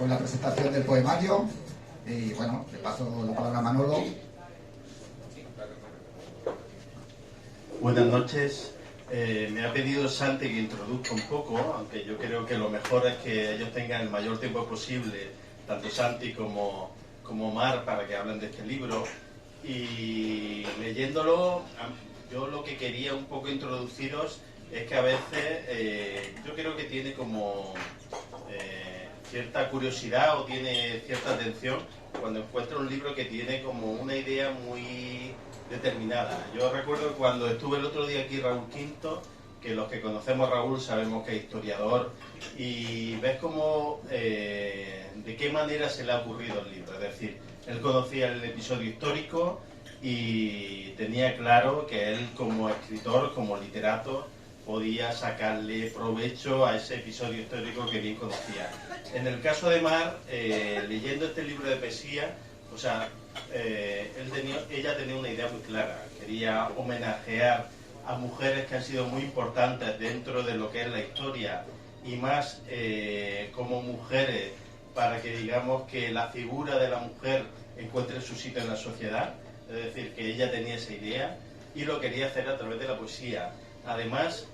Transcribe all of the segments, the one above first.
con la presentación del poemario. Y bueno, le paso la palabra a Manolo. Buenas noches. Me ha pedido Santi que introduzca un poco, aunque yo creo que lo mejor es que ellos tengan el mayor tiempo posible, tanto Santi como Mar, para que hablen de este libro. Y leyéndolo, yo lo que quería un poco introduciros es que a veces yo creo que tiene como cierta curiosidad o tiene cierta atención cuando encuentra un libro que tiene como una idea muy determinada. Yo recuerdo cuando estuve el otro día aquí Raúl Quinto, que los que conocemos a Raúl sabemos que es historiador, y ves cómo de qué manera se le ha ocurrido el libro. Es decir, él conocía el episodio histórico y tenía claro que él como escritor, como literato, podía sacarle provecho a ese episodio histórico que bien conocía. En el caso de Mar, leyendo este libro de poesía, o sea, ella tenía una idea muy clara. Quería homenajear a mujeres que han sido muy importantes dentro de lo que es la historia y más como mujeres para que digamos que la figura de la mujer encuentre su sitio en la sociedad. Es decir, que ella tenía esa idea y lo quería hacer a través de la poesía. Además,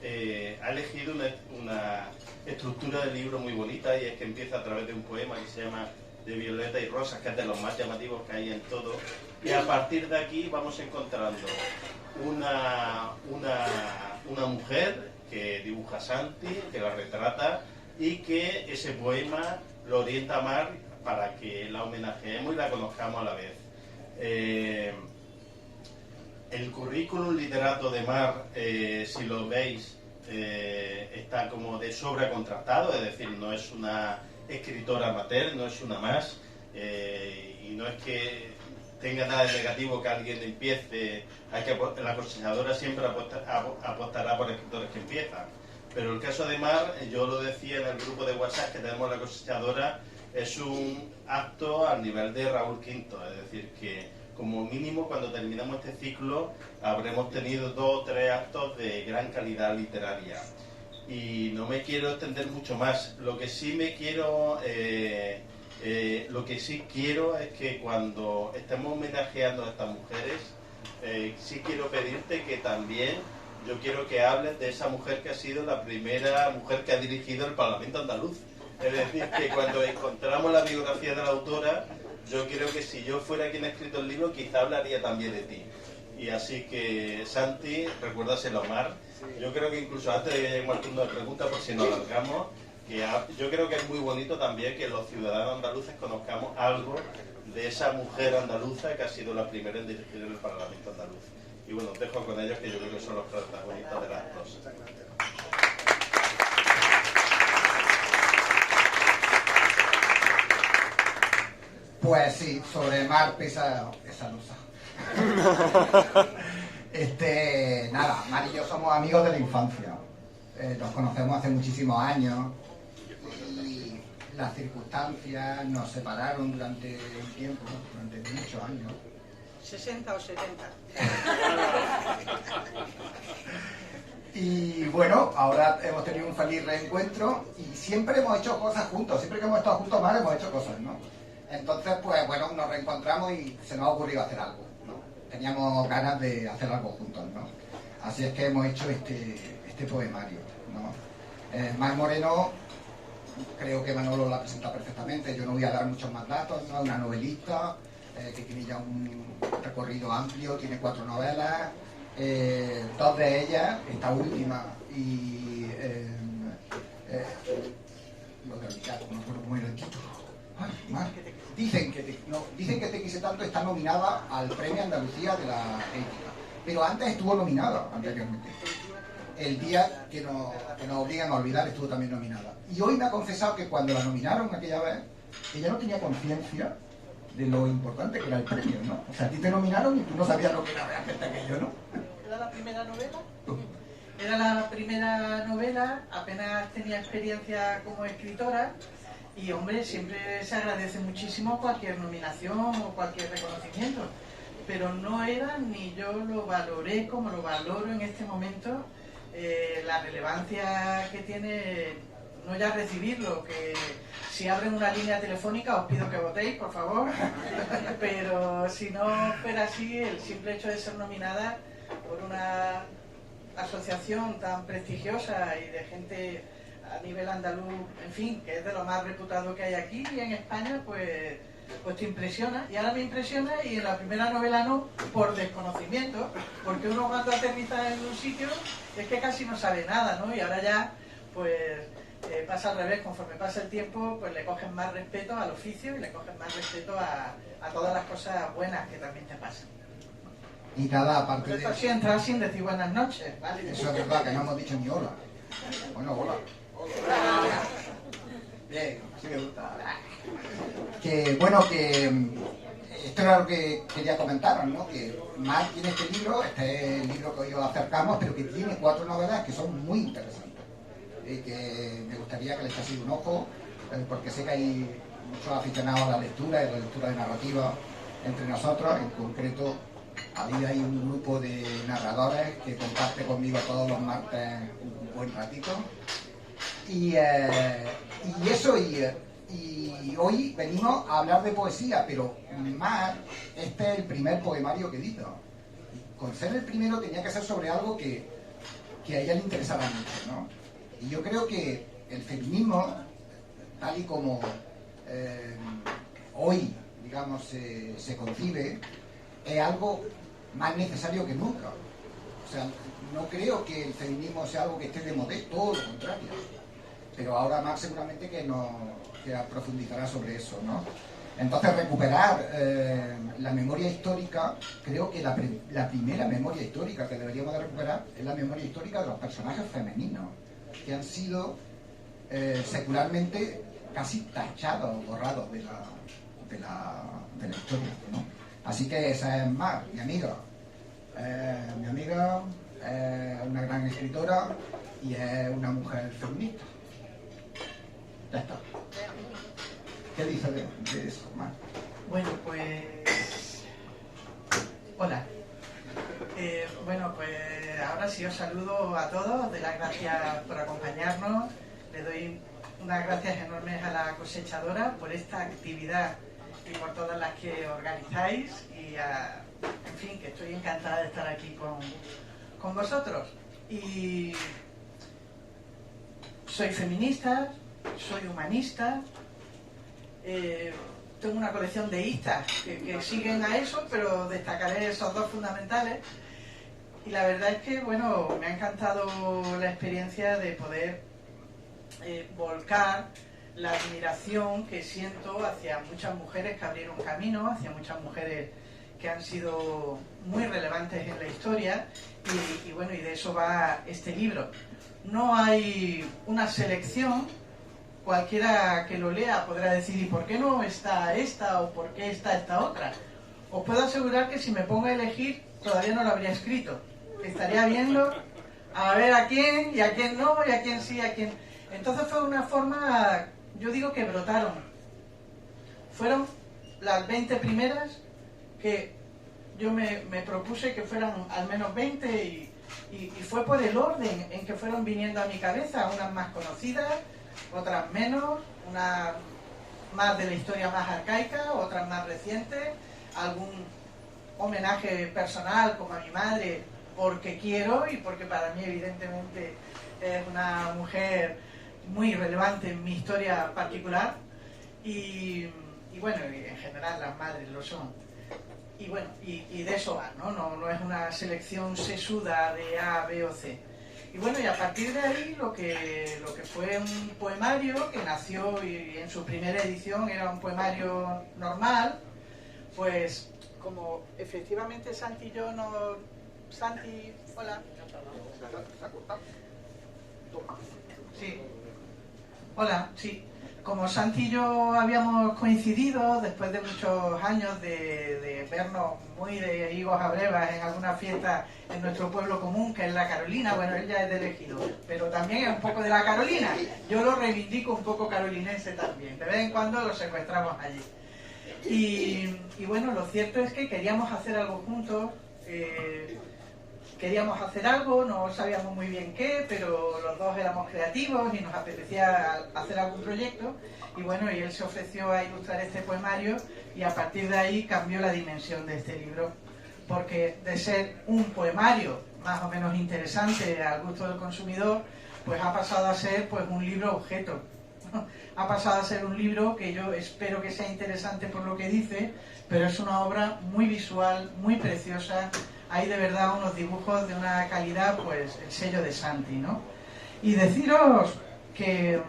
ha elegido una estructura del libro muy bonita, y es que empieza a través de un poema que se llama De Violeta y Rosas, que es de los más llamativos que hay en todo, y a partir de aquí vamos encontrando una mujer que dibuja Santi, que la retrata, y que ese poema lo orienta a Mar para que la homenajeemos y la conozcamos a la vez. El currículum literato de Mar, si lo veis, está como de sobra contrastado, es decir, no es una escritora amateur, no es una más, y no es que tenga nada de negativo que alguien empiece. La cosechadora siempre apostará por escritores que empiezan, pero el caso de Mar, yo lo decía en el grupo de WhatsApp que tenemos la cosechadora, es un acto al nivel de Raúl Quinto, es decir, que como mínimo cuando terminamos este ciclo habremos tenido 2 o 3 actos de gran calidad literaria. Y no me quiero extender mucho más. Lo que sí quiero es que cuando estemos homenajeando a estas mujeres, sí quiero pedirte que también yo quiero que hables de esa mujer que ha sido la primera mujer que ha dirigido el Parlamento andaluz. Es decir, que cuando encontramos la biografía de la autora, yo creo que si yo fuera quien ha escrito el libro, quizá hablaría también de ti. Y así que, Santi, recuérdaselo a Mar. Yo creo que incluso antes de que lleguemos al turno de preguntas, por si nos alargamos, yo creo que es muy bonito también que los ciudadanos andaluces conozcamos algo de esa mujer andaluza que ha sido la primera en dirigir el Parlamento andaluz. Y bueno, os dejo con ellos, que yo creo que son los protagonistas de las dos. Pues sí, sobre Mar pesa esa losa. Nada, Mar y yo somos amigos de la infancia. Nos conocemos hace muchísimos años y las circunstancias nos separaron durante un tiempo, durante muchos años. 60 o 70. Y bueno, ahora hemos tenido un feliz reencuentro y siempre hemos hecho cosas juntos. Siempre que hemos estado juntos, Mar, hemos hecho cosas, ¿no? Entonces, pues bueno, nos reencontramos y se nos ha ocurrido hacer algo, ¿no? Teníamos ganas de hacer algo juntos, ¿no? Así es que hemos hecho este poemario, ¿no? Mar Moreno, creo que Manolo la presenta perfectamente. Yo no voy a dar muchos más datos, ¿no? Una novelista que tiene ya un recorrido amplio, tiene 4 novelas, 2 de ellas, esta última y lo de Ricardo, no recuerdo cómo era el título. Ay, Mar. Dicen que Te quise tanto está nominada al Premio Andalucía de la Ética, pero antes estuvo nominada anteriormente. El día que nos obligan a olvidar estuvo también nominada. Y hoy me ha confesado que cuando la nominaron aquella vez, ella no tenía conciencia de lo importante que era el premio, ¿no? O sea, a ti te nominaron y tú no sabías lo que era realmente aquello, ¿no? ¿Era la primera novela? Era la primera novela, apenas tenía experiencia como escritora. Y hombre, siempre se agradece muchísimo cualquier nominación o cualquier reconocimiento, pero no era, ni yo lo valoré como lo valoro en este momento, la relevancia que tiene, no ya recibirlo, Si abren una línea telefónica os pido que votéis, por favor. Pero si no fuera así, el simple hecho de ser nominada por una asociación tan prestigiosa y de gente a nivel andaluz, en fin, que es de lo más reputado que hay aquí y en España, pues te impresiona. Y ahora me impresiona, y en la primera novela no, por desconocimiento, porque uno cuando aterriza en un sitio es que casi no sabe nada, ¿no? Y ahora ya, pues pasa al revés, conforme pasa el tiempo, pues le cogen más respeto al oficio y le cogen más respeto a todas las cosas buenas que también te pasan. Y nada, aparte de Esto sí, entrar sin decir buenas noches, ¿vale? eso es verdad, que no hemos dicho ni hola. Bueno, hola. Bien, así me gusta. Que bueno, que esto era lo que quería comentaros, ¿no? Que Mar tiene este libro, este es el libro que hoy os acercamos, pero que tiene 4 novelas que son muy interesantes. Y que me gustaría que le echaseis un ojo, porque sé que hay muchos aficionados a la lectura y a la lectura de narrativa entre nosotros. En concreto, ahí hay un grupo de narradores que comparte conmigo todos los martes un buen ratito. Y hoy venimos a hablar de poesía, pero más, este es el primer poemario que edito. Y con ser el primero tenía que ser sobre algo que a ella le interesara mucho, ¿no? Y yo creo que el feminismo, tal y como hoy, digamos, se concibe, es algo más necesario que nunca. O sea, no creo que el feminismo sea algo que esté de moda, todo lo contrario. Pero ahora Marx seguramente que profundizará sobre eso, ¿no? Entonces recuperar la memoria histórica, creo que la primera memoria histórica que deberíamos de recuperar es la memoria histórica de los personajes femeninos, que han sido secularmente casi tachados, borrados de la historia, ¿no? Así que esa es Mar, mi amiga. Mi amiga es una gran escritora y es una mujer feminista. Ya está. ¿Qué dice de eso, Mar? Bueno, pues... Hola. Bueno, pues ahora sí os saludo a todos, doy las gracias por acompañarnos, le doy unas gracias enormes a la cosechadora por esta actividad y por todas las que organizáis y en fin, que estoy encantada de estar aquí con vosotros. Y soy feminista, soy humanista, tengo una colección de istas que siguen a eso, pero destacaré esos dos fundamentales. Y la verdad es que, bueno, me ha encantado la experiencia de poder volcar la admiración que siento hacia muchas mujeres que abrieron camino, hacia muchas mujeres que han sido muy relevantes en la historia y bueno, y de eso va este libro. No hay una selección, cualquiera que lo lea podrá decir ¿y por qué no está esta o por qué está esta otra? Os puedo asegurar que si me pongo a elegir todavía no lo habría escrito. Estaría viendo a ver a quién y a quién no y a quién sí, a quién... Entonces fue una forma, yo digo que brotaron. Fueron las 20 primeras que yo me propuse que fueran al menos 20 y fue por el orden en que fueron viniendo a mi cabeza, unas más conocidas, otras menos, unas más de la historia más arcaica, otras más recientes, algún homenaje personal como a mi madre porque quiero y porque para mí evidentemente es una mujer muy relevante en mi historia particular y bueno, y en general las madres lo son. Y bueno, y de eso va, ¿no? No es una selección sesuda de A, B o C. Y bueno, y a partir de ahí lo que fue un poemario que nació y en su primera edición era un poemario normal, pues como efectivamente Santi y yo no... Santi, hola. Sí. Hola, sí. Como Santi y yo habíamos coincidido después de muchos años de vernos muy de higos a brevas en alguna fiesta en nuestro pueblo común, que es La Carolina, bueno, él ya es de Ejido, pero también es un poco de La Carolina. Yo lo reivindico un poco carolinense también. De vez en cuando lo secuestramos allí. Y bueno, lo cierto es que queríamos hacer algo juntos. queríamos hacer algo, no sabíamos muy bien qué, pero los dos éramos creativos y nos apetecía hacer algún proyecto. Y bueno, y él se ofreció a ilustrar este poemario y a partir de ahí cambió la dimensión de este libro. Porque de ser un poemario más o menos interesante al gusto del consumidor, pues ha pasado a ser pues un libro objeto. Ha pasado a ser un libro que yo espero que sea interesante por lo que dice, pero es una obra muy visual, muy preciosa. Hay de verdad unos dibujos de una calidad, pues el sello de Santi, ¿no? Y deciros que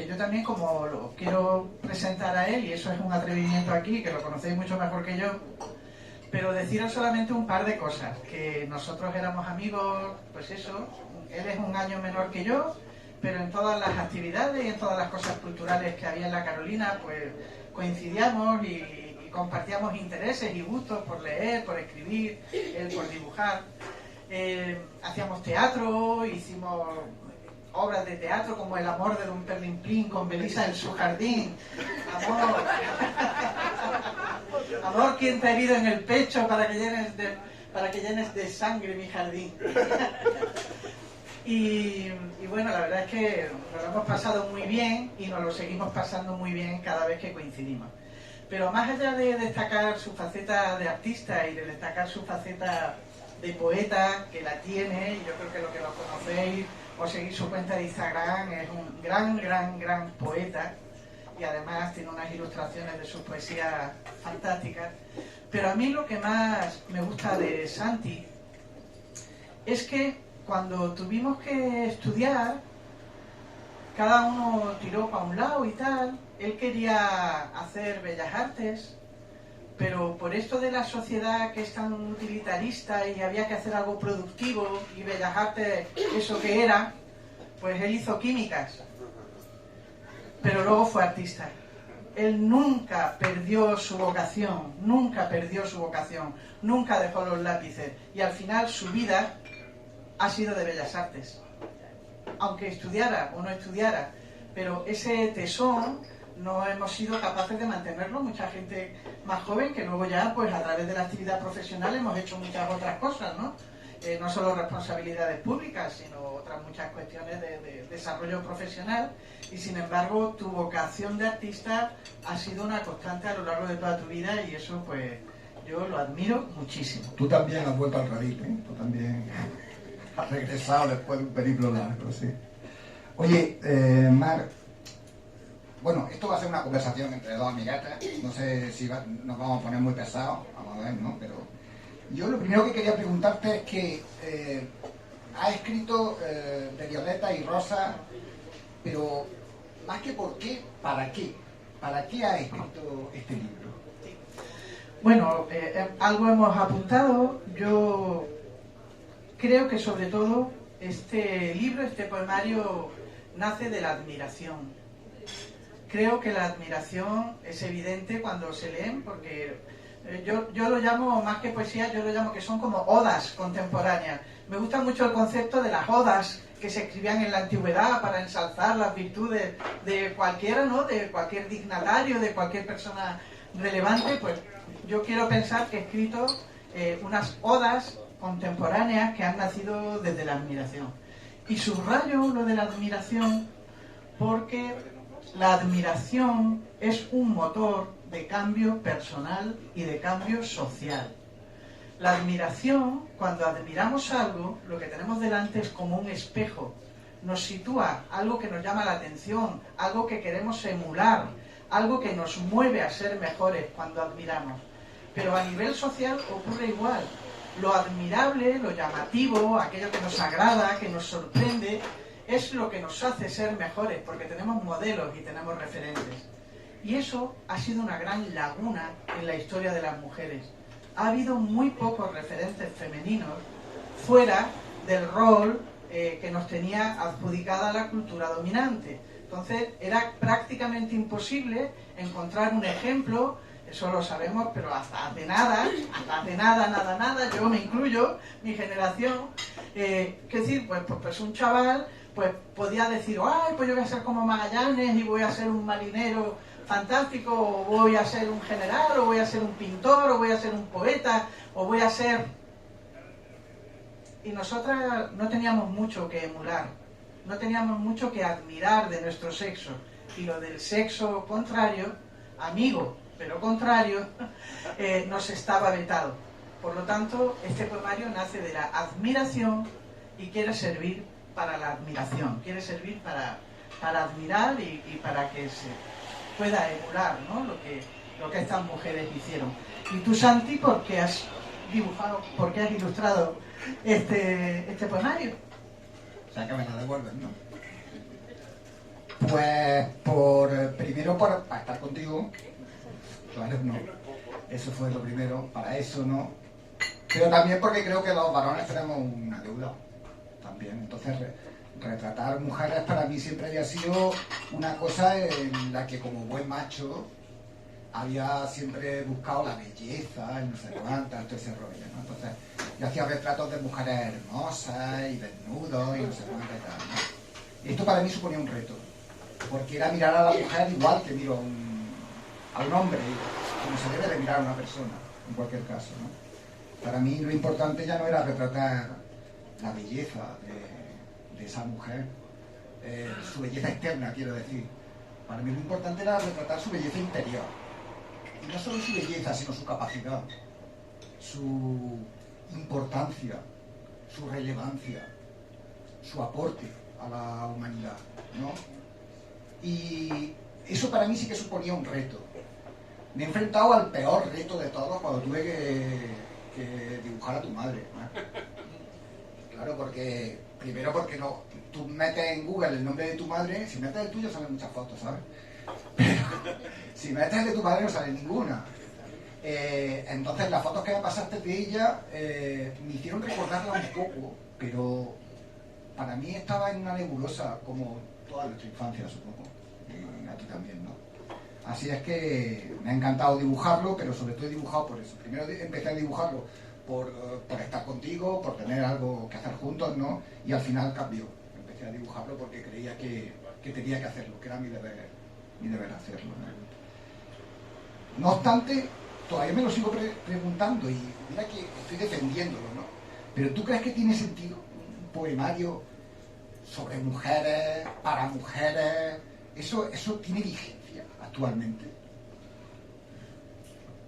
yo también, como lo quiero presentar a él, y eso es un atrevimiento aquí, que lo conocéis mucho mejor que yo, pero deciros solamente un par de cosas, que nosotros éramos amigos, pues eso, él es un año menor que yo, pero en todas las actividades y en todas las cosas culturales que había en la Carolina, pues coincidíamos y compartíamos intereses y gustos por leer, por escribir, él por dibujar. Hacíamos teatro, hicimos obras de teatro como El amor de Don Perlimplín con Belisa en su jardín. Amor, amor, ¿quién te ha herido en el pecho para que llenes de sangre mi jardín? Y bueno, la verdad es que nos lo hemos pasado muy bien y nos lo seguimos pasando muy bien cada vez que coincidimos. Pero más allá de destacar su faceta de artista y de destacar su faceta de poeta, que la tiene, y yo creo que lo que lo conocéis o seguís su cuenta de Instagram, es un gran poeta, y además tiene unas ilustraciones de su poesía fantásticas. Pero a mí lo que más me gusta de Santi es que cuando tuvimos que estudiar, cada uno tiró para un lado y tal. Él quería hacer bellas artes, pero por esto de la sociedad que es tan utilitarista y había que hacer algo productivo, y bellas artes, eso que era, pues él hizo químicas, pero luego fue artista. Él nunca perdió su vocación, nunca dejó los lápices, y al final su vida ha sido de bellas artes, aunque estudiara o no estudiara, pero ese tesón no hemos sido capaces de mantenerlo. Mucha gente más joven que luego ya, pues a través de la actividad profesional hemos hecho muchas otras cosas, ¿no? No solo responsabilidades públicas, sino otras muchas cuestiones de desarrollo profesional, y sin embargo tu vocación de artista ha sido una constante a lo largo de toda tu vida, y eso pues yo lo admiro muchísimo. Tú también has vuelto al radil, ¿eh? Tú también has regresado después de un periplo largo, sí. Oye, Mar, bueno, esto va a ser una conversación entre dos amigatas, no sé si nos vamos a poner muy pesados, vamos a ver, ¿no? Pero yo lo primero que quería preguntarte es que has escrito de Violeta y Rosa, pero más que por qué, ¿para qué? ¿Para qué has escrito este libro? Bueno, algo hemos apuntado. Yo creo que sobre todo este libro, este poemario, nace de la admiración. Creo que la admiración es evidente cuando se leen, porque yo lo llamo, más que poesía, yo lo llamo que son como odas contemporáneas. Me gusta mucho el concepto de las odas que se escribían en la antigüedad para ensalzar las virtudes de cualquiera, ¿no? De cualquier dignatario, de cualquier persona relevante. Pues yo quiero pensar que he escrito unas odas contemporáneas que han nacido desde la admiración. Y subrayo lo de la admiración porque la admiración es un motor de cambio personal y de cambio social. La admiración, cuando admiramos algo, lo que tenemos delante es como un espejo. Nos sitúa algo que nos llama la atención, algo que queremos emular, algo que nos mueve a ser mejores cuando admiramos. Pero a nivel social ocurre igual. Lo admirable, lo llamativo, aquello que nos agrada, que nos sorprende, es lo que nos hace ser mejores, porque tenemos modelos y tenemos referentes. Y eso ha sido una gran laguna en la historia de las mujeres. Ha habido muy pocos referentes femeninos fuera del rol que nos tenía adjudicada la cultura dominante. Entonces era prácticamente imposible encontrar un ejemplo, eso lo sabemos, pero hasta hace nada, nada, yo me incluyo, mi generación, que decir, pues un chaval pues podía decir, ay, pues yo voy a ser como Magallanes y voy a ser un marinero fantástico, o voy a ser un general, o voy a ser un pintor, o voy a ser un poeta, o voy a ser Y nosotras no teníamos mucho que emular, no teníamos mucho que admirar de nuestro sexo. Y lo del sexo contrario, amigo, pero contrario, nos estaba vetado. Por lo tanto, este poemario nace de la admiración y quiere servir para la admiración, quiere servir para admirar y para que se pueda emular, ¿no?, lo que estas mujeres hicieron. Y tú, Santi, ¿por qué has dibujado, por qué has ilustrado este poemario? O sea, que me lo devuelven, ¿no? Pues primero para estar contigo, claro, no. Eso fue lo primero, para eso, ¿no? Pero también porque creo que los varones tenemos una deuda también. Entonces, retratar mujeres para mí siempre había sido una cosa en la que como buen macho había siempre buscado la belleza, el no sé cuántas, todo ese rollo, ¿no? Entonces, yo hacía retratos de mujeres hermosas y desnudos y no sé cuántas y tal, ¿no? Y esto para mí suponía un reto, porque era mirar a la mujer igual que miro a un hombre, como se debe de mirar a una persona, en cualquier caso, ¿no? Para mí lo importante ya no era retratar la belleza de esa mujer, su belleza externa, quiero decir. Para mí lo importante era retratar su belleza interior. Y no solo su belleza, sino su capacidad, su importancia, su relevancia, su aporte a la humanidad, ¿no? Y eso para mí sí que suponía un reto. Me he enfrentado al peor reto de todos cuando tuve que dibujar a tu madre, ¿no? Claro, primero porque no, tú metes en Google el nombre de tu madre, si metes el tuyo salen muchas fotos, ¿sabes? Pero si metes el de tu madre no sale ninguna. Entonces las fotos que me pasaste de ella me hicieron recordarla un poco, pero para mí estaba en una nebulosa como toda nuestra infancia, supongo, y a ti también, ¿no? Así es que me ha encantado dibujarlo, pero sobre todo he dibujado por eso. Primero empecé a dibujarlo por estar contigo, por tener algo que hacer juntos, ¿no? Y al final cambió. Empecé a dibujarlo porque creía que tenía que hacerlo, que era mi deber hacerlo, ¿no? No obstante, todavía me lo sigo preguntando y mira que estoy defendiéndolo, ¿no? Pero ¿tú crees que tiene sentido un poemario sobre mujeres, para mujeres? ¿Eso tiene vigencia actualmente?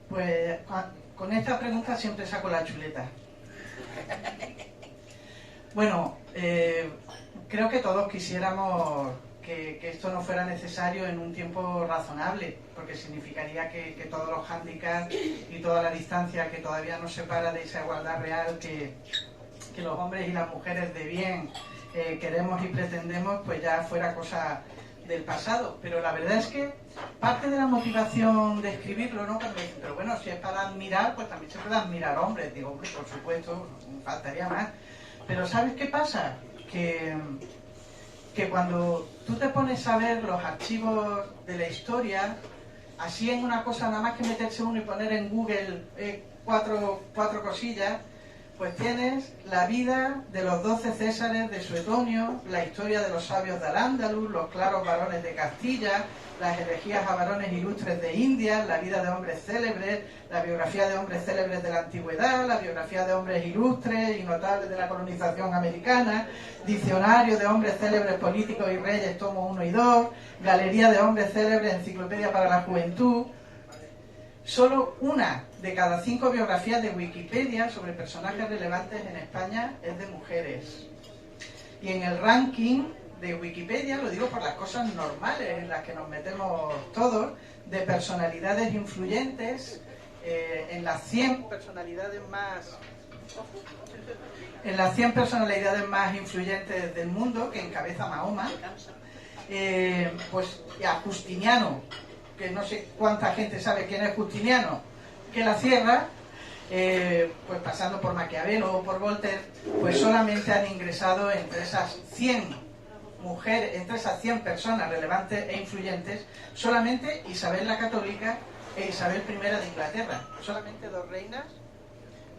Pues con esta pregunta siempre saco la chuleta. Bueno, creo que todos quisiéramos que esto no fuera necesario en un tiempo razonable, porque significaría que todos los hándicaps y toda la distancia que todavía nos separa de esa igualdad real que los hombres y las mujeres de bien queremos y pretendemos, pues ya fuera cosa del pasado. Pero la verdad es que parte de la motivación de escribirlo, ¿no? Cuando dicen, pero bueno, si es para admirar, pues también se puede admirar hombres. Digo, hombre, por supuesto, faltaría más. Pero ¿sabes qué pasa? Que cuando tú te pones a ver los archivos de la historia, así en una cosa nada más que meterse uno y poner en Google cuatro cosillas, pues tienes la vida de los 12 Césares de Suetonio, la historia de los sabios de Al-Ándalus, los claros varones de Castilla, las herejías a varones ilustres de India, la vida de hombres célebres, la biografía de hombres célebres de la antigüedad, la biografía de hombres ilustres y notables de la colonización americana, diccionario de hombres célebres políticos y reyes, tomo 1 y 2, galería de hombres célebres, enciclopedia para la juventud. Solo una de cada 5 biografías de Wikipedia sobre personajes relevantes en España es de mujeres. Y en el ranking de Wikipedia, lo digo por las cosas normales en las que nos metemos todos, de personalidades influyentes, en las 100 personalidades más influyentes del mundo, que encabeza Mahoma, pues a Justiniano, que no sé cuánta gente sabe quién es Justiniano, que la cierra, pues pasando por Maquiavelo o por Voltaire, pues solamente han ingresado entre esas 100 mujeres, entre esas 100 personas relevantes e influyentes, solamente Isabel la Católica e Isabel I de Inglaterra. Solamente 2 reinas.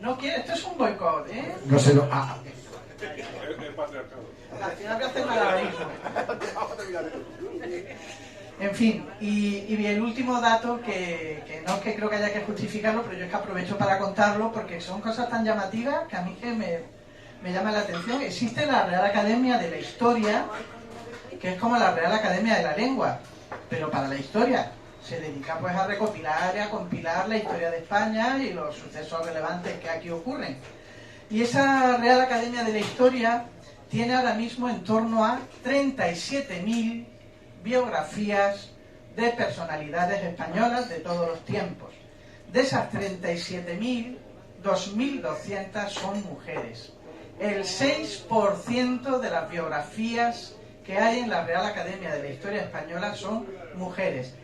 No quiere, esto es un boicot, ¿eh? No se lo... El patriarcado. Al final voy a hacer malabarismo. En fin, y el último dato, que no es que creo que haya que justificarlo, pero yo es que aprovecho para contarlo porque son cosas tan llamativas que a mí que me llama la atención. Existe la Real Academia de la Historia, que es como la Real Academia de la Lengua, pero para la historia. Se dedica pues a recopilar y a compilar la historia de España y los sucesos relevantes que aquí ocurren. Y esa Real Academia de la Historia tiene ahora mismo en torno a 37.000 biografías de personalidades españolas de todos los tiempos. De esas 37.000, 2.200 son mujeres. El 6% de las biografías que hay en la Real Academia de la Historia Española son mujeres.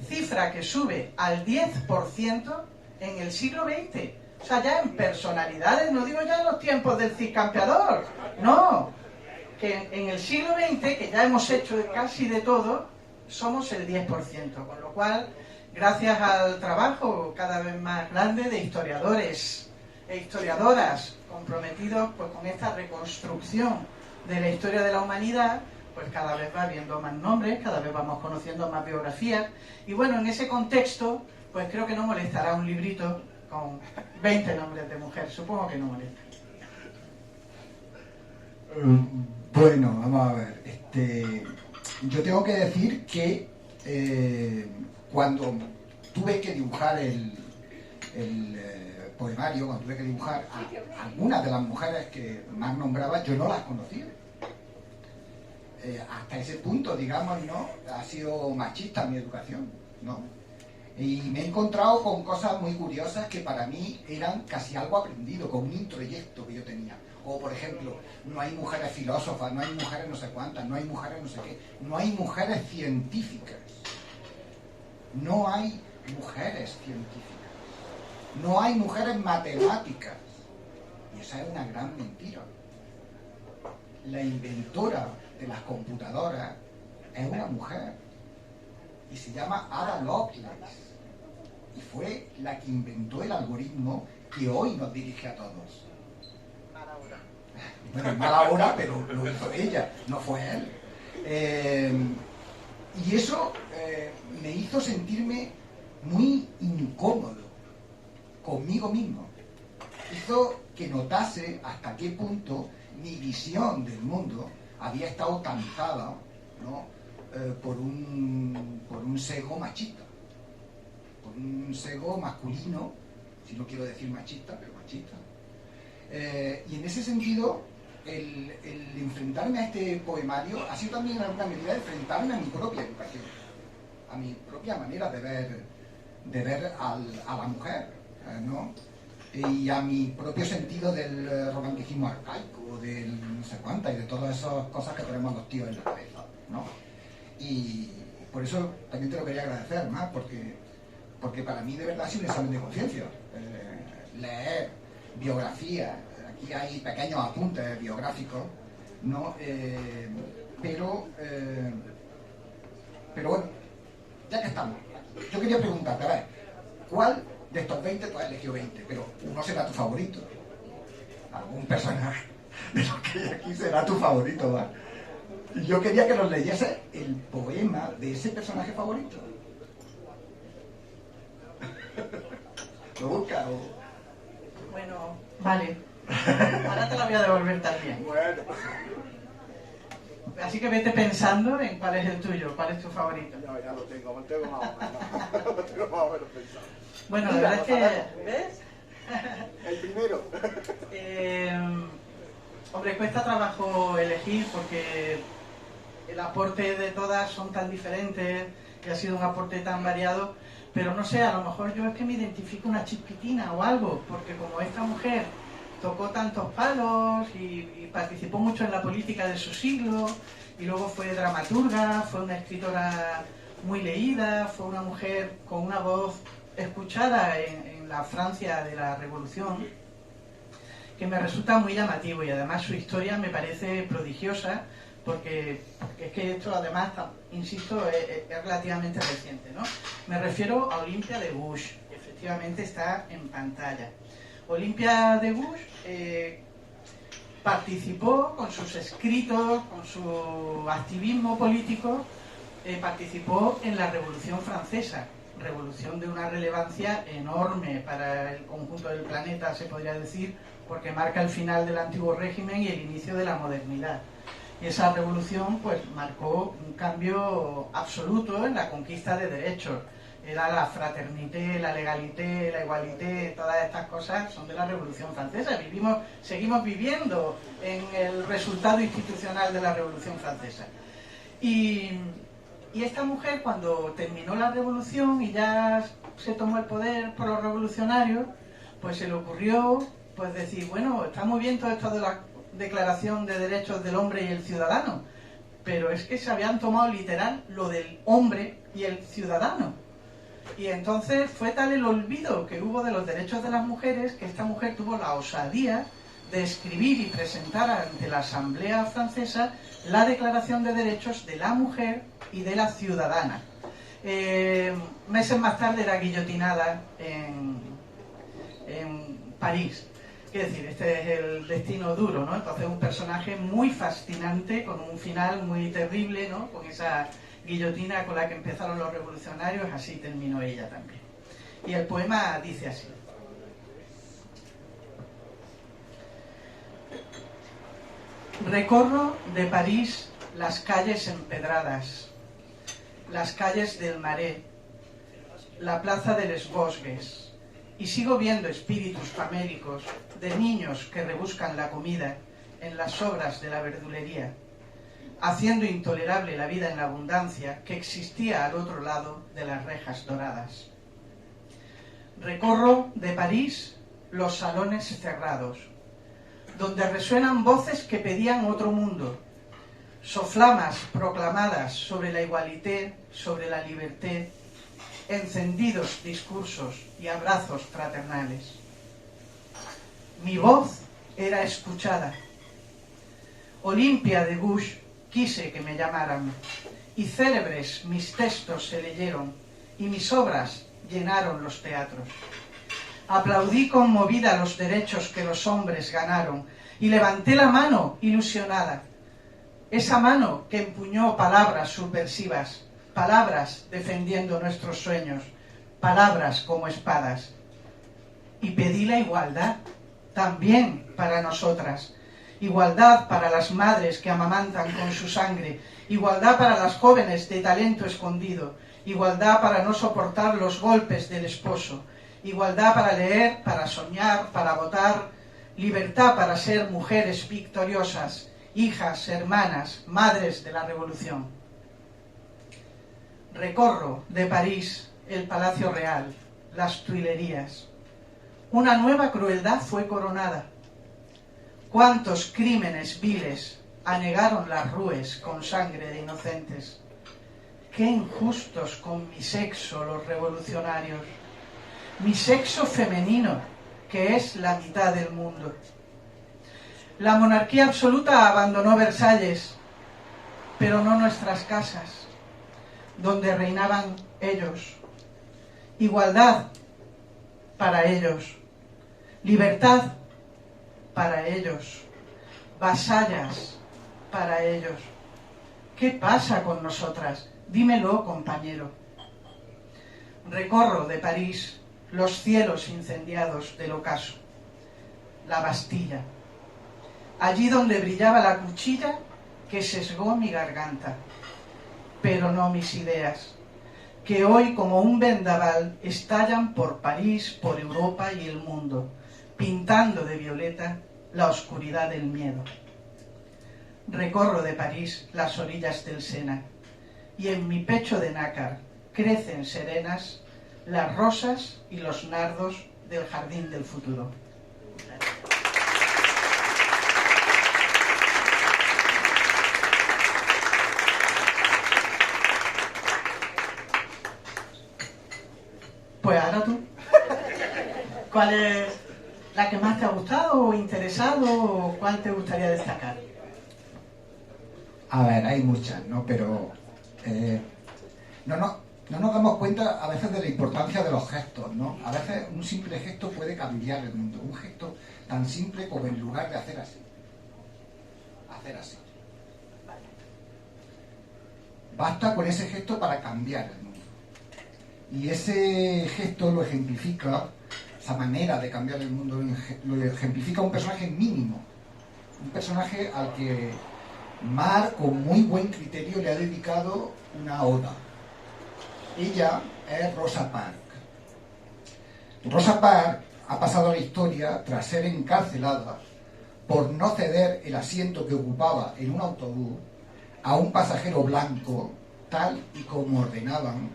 Cifra que sube al 10% en el siglo XX. O sea, ya en personalidades, no digo ya en los tiempos del Cid Campeador, no, que en el siglo XX, que ya hemos hecho casi de todo, somos el 10%, con lo cual, gracias al trabajo cada vez más grande de historiadores e historiadoras comprometidos pues con esta reconstrucción de la historia de la humanidad, pues cada vez va habiendo más nombres, cada vez vamos conociendo más biografías, y bueno, en ese contexto, pues creo que no molestará un librito con 20 nombres de mujer, supongo que no molesta. Bueno, vamos a ver, yo tengo que decir que cuando tuve que dibujar el poemario, cuando tuve que dibujar a algunas de las mujeres que más nombraba, yo no las conocía. Hasta ese punto, digamos, ¿no? Ha sido machista mi educación, ¿no? Y me he encontrado con cosas muy curiosas que para mí eran casi algo aprendido, con un introyecto que yo tenía. O, por ejemplo, no hay mujeres filósofas, no hay mujeres no sé cuántas, no hay mujeres no sé qué, no hay mujeres científicas. No hay mujeres científicas. No hay mujeres matemáticas. Y esa es una gran mentira. La inventora de las computadoras es una mujer y se llama Ada Lovelace y fue la que inventó el algoritmo que hoy nos dirige a todos. Bueno, mala hora, pero lo hizo ella, no fue él. Y eso me hizo sentirme muy incómodo conmigo mismo. Hizo que notase hasta qué punto mi visión del mundo había estado cansada, ¿no? por un sesgo machista, por un sesgo masculino, si no quiero decir machista, pero machista. Y en ese sentido, el enfrentarme a este poemario ha sido también en alguna medida enfrentarme a mi propia educación, a mi propia manera de ver a la mujer, ¿no? Y a mi propio sentido del romanticismo arcaico, del no sé cuánta, y de todas esas cosas que tenemos los tíos en la cabeza, ¿no? Y por eso también te lo quería agradecer más, porque para mí de verdad ha sido un examen de conciencia. Leer biografías, aquí hay pequeños apuntes biográficos, ¿no? Pero bueno, ya que estamos, yo quería preguntarte, a ver, ¿cuál de estos 20 tú has elegido 20? Pero uno será tu favorito. Algún personaje de los que hay aquí será tu favorito, ¿va? Y yo quería que nos leyese el poema de ese personaje favorito. ¿Lo buscas o...? Bueno, vale. Ahora te la voy a devolver también. Bueno. Así que vete pensando en cuál es el tuyo, cuál es tu favorito. Ya lo tengo más o menos pensado. Bueno, la verdad es que... ¿Ves? El primero. Hombre, cuesta trabajo elegir porque el aporte de todas son tan diferentes y ha sido un aporte tan variado, pero no sé, a lo mejor yo es que me identifico una chispitina o algo, porque como esta mujer tocó tantos palos y participó mucho en la política de su siglo, y luego fue dramaturga, fue una escritora muy leída, fue una mujer con una voz escuchada en la Francia de la Revolución, que me resulta muy llamativo, y además su historia me parece prodigiosa, porque es que esto además, insisto, es relativamente reciente, ¿no? Me refiero a Olympia de Gouges, que efectivamente está en pantalla. Olympia de Gouges participó con sus escritos, con su activismo político, participó en la Revolución Francesa, revolución de una relevancia enorme para el conjunto del planeta, se podría decir, porque marca el final del antiguo régimen y el inicio de la modernidad. Y esa revolución pues marcó un cambio absoluto en la conquista de derechos. Era la fraternité, la legalité, la igualité, todas estas cosas son de la Revolución Francesa. Seguimos viviendo en el resultado institucional de la Revolución Francesa. Y esta mujer, cuando terminó la revolución y ya se tomó el poder por los revolucionarios, pues se le ocurrió pues decir, bueno, está muy bien todo esto de la Declaración de Derechos del Hombre y el Ciudadano, pero es que se habían tomado literal lo del hombre y el ciudadano. Y entonces fue tal el olvido que hubo de los derechos de las mujeres que esta mujer tuvo la osadía de escribir y presentar ante la Asamblea Francesa la Declaración de Derechos de la Mujer y de la Ciudadana. Meses más tarde era guillotinada en París. Es decir, este es el destino duro, ¿no? Entonces un personaje muy fascinante, con un final muy terrible, ¿no? Con esa guillotina con la que empezaron los revolucionarios, así terminó ella también. Y el poema dice así. Recorro de París las calles empedradas, las calles del Marais, la plaza de Les Bosques, y sigo viendo espíritus famélicos de niños que rebuscan la comida en las sobras de la verdulería, haciendo intolerable la vida en la abundancia que existía al otro lado de las rejas doradas. Recorro de París los salones cerrados, donde resuenan voces que pedían otro mundo, soflamas proclamadas sobre la igualité, sobre la liberté, encendidos discursos y abrazos fraternales. Mi voz era escuchada. Olimpia de Gouges quise que me llamaran, y célebres mis textos se leyeron, y mis obras llenaron los teatros. Aplaudí conmovida los derechos que los hombres ganaron, y levanté la mano ilusionada, esa mano que empuñó palabras subversivas, palabras defendiendo nuestros sueños, palabras como espadas. Y pedí la igualdad, también para nosotras, igualdad para las madres que amamantan con su sangre, igualdad para las jóvenes de talento escondido, igualdad para no soportar los golpes del esposo, igualdad para leer, para soñar, para votar, libertad para ser mujeres victoriosas, hijas, hermanas, madres de la revolución. Recorro de París el Palacio Real, las Tuilerías. Una nueva crueldad fue coronada. ¿Cuántos crímenes viles anegaron las rúes con sangre de inocentes? Qué injustos con mi sexo los revolucionarios. Mi sexo femenino, que es la mitad del mundo. La monarquía absoluta abandonó Versalles, pero no nuestras casas, donde reinaban ellos. Igualdad para ellos, libertad para ellos, vasallas para ellos. ¿Qué pasa con nosotras? Dímelo, compañero. Recorro de París los cielos incendiados del ocaso, la Bastilla, allí donde brillaba la cuchilla que sesgó mi garganta, pero no mis ideas, que hoy como un vendaval estallan por París, por Europa y el mundo, pintando de violeta la oscuridad del miedo. Recorro de París las orillas del Sena, y en mi pecho de nácar crecen serenas las rosas y los nardos del jardín del futuro. Pues ahora tú. ¿Cuál es la que más te ha gustado o interesado o cuál te gustaría destacar? A ver, hay muchas, ¿no? Pero no nos damos cuenta a veces de la importancia de los gestos, ¿no? A veces un simple gesto puede cambiar el mundo. Un gesto tan simple como en lugar de hacer así. Hacer así. Basta con ese gesto para cambiar el mundo. Y ese gesto lo ejemplifica, esa manera de cambiar el mundo, lo ejemplifica un personaje mínimo. Un personaje al que Mar, con muy buen criterio, le ha dedicado una oda. Ella es Rosa Parks. Rosa Parks ha pasado a la historia tras ser encarcelada por no ceder el asiento que ocupaba en un autobús a un pasajero blanco, tal y como ordenaban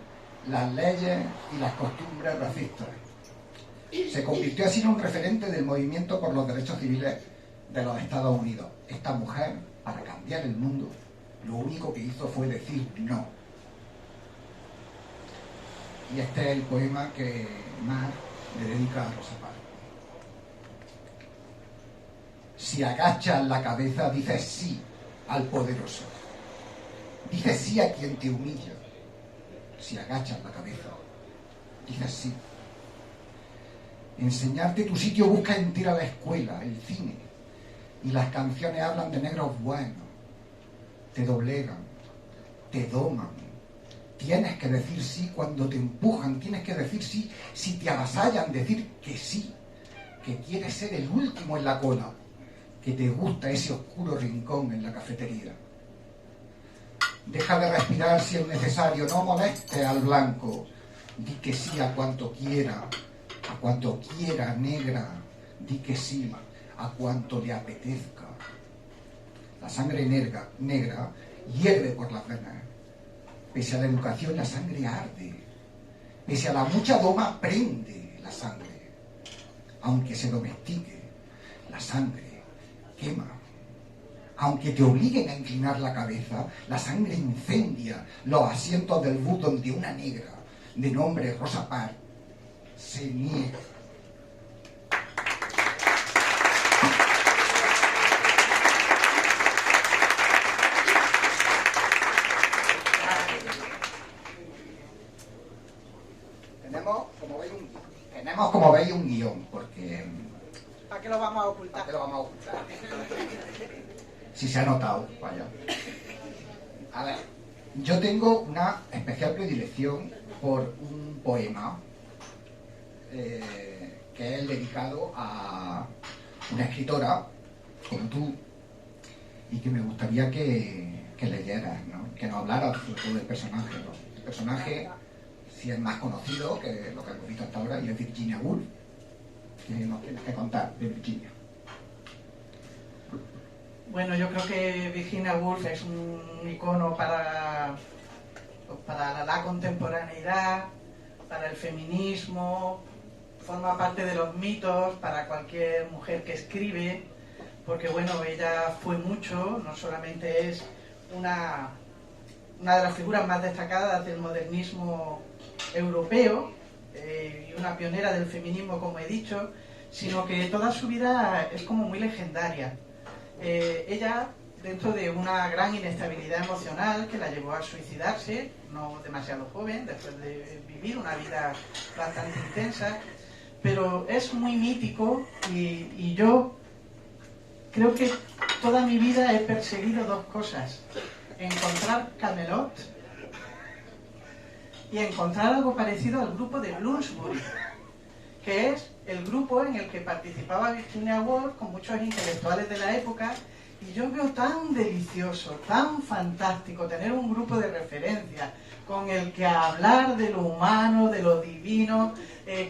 las leyes y las costumbres racistas. Se convirtió así en un referente del movimiento por los derechos civiles de los Estados Unidos. Esta mujer, para cambiar el mundo, lo único que hizo fue decir no. Y este es el poema que Mar le dedica a Rosa Parks. Si agachas la cabeza, dices sí al poderoso. Dices sí a quien te humilla. Si agachas la cabeza, dices sí. Enseñarte tu sitio busca entera la escuela, el cine. Y las canciones hablan de negros buenos. Te doblegan, te doman. Tienes que decir sí cuando te empujan. Tienes que decir sí si te avasallan. Decir que sí. Que quieres ser el último en la cola. Que te gusta ese oscuro rincón en la cafetería. Deja de respirar si es necesario. No molestes al blanco. Di que sí a cuanto quiera. A cuanto quiera, negra. Di que sí a cuanto le apetezca. La sangre negra hierve por las venas. Pese a la educación, la sangre arde. Pese a la mucha doma, prende la sangre. Aunque se domestique, la sangre quema. Aunque te obliguen a inclinar la cabeza, la sangre incendia los asientos del bus donde una negra, de nombre Rosa Parks, se niega. Tenemos, como veis, un guión, porque... ¿Para qué lo vamos a ocultar? ¿Para qué lo vamos a ocultar? Si se ha notado, vaya. A ver, yo tengo una especial predilección por un poema que es dedicado a una escritora como tú y que me gustaría que leyeras, ¿no? Que nos hablaras sobre todo del personaje, ¿no? El personaje, si es más conocido que lo que hemos visto hasta ahora, y es Virginia Woolf, que nos tienes que contar de Virginia. Bueno, yo creo que Virginia Woolf es un icono para la contemporaneidad, para el feminismo, forma parte de los mitos para cualquier mujer que escribe, porque bueno, ella fue mucho, no solamente es una de las figuras más destacadas del modernismo europeo y una pionera del feminismo, como he dicho, sino que toda su vida es como muy legendaria. Ella, dentro de una gran inestabilidad emocional que la llevó a suicidarse, no demasiado joven, después de vivir una vida bastante intensa, pero es muy mítico y yo creo que toda mi vida he perseguido dos cosas: encontrar Camelot y encontrar algo parecido al grupo de Bloomsbury, que es el grupo en el que participaba Virginia Woolf con muchos intelectuales de la época, y yo veo tan delicioso, tan fantástico tener un grupo de referencia con el que hablar de lo humano, de lo divino,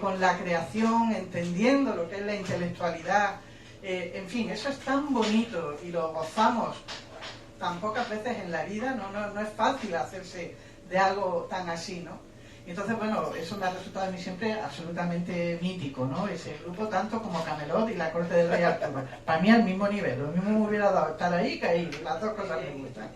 con la creación, entendiendo lo que es la intelectualidad, en fin, eso es tan bonito y lo gozamos tan pocas veces en la vida, no es fácil hacerse de algo tan así, ¿no? Y entonces, bueno, eso me ha resultado a mí siempre absolutamente mítico, ¿no? Ese grupo, tanto como Camelot y la corte del rey Arturo. Para mí al mismo nivel, lo mismo me hubiera dado estar ahí que ahí, las dos cosas me gustan.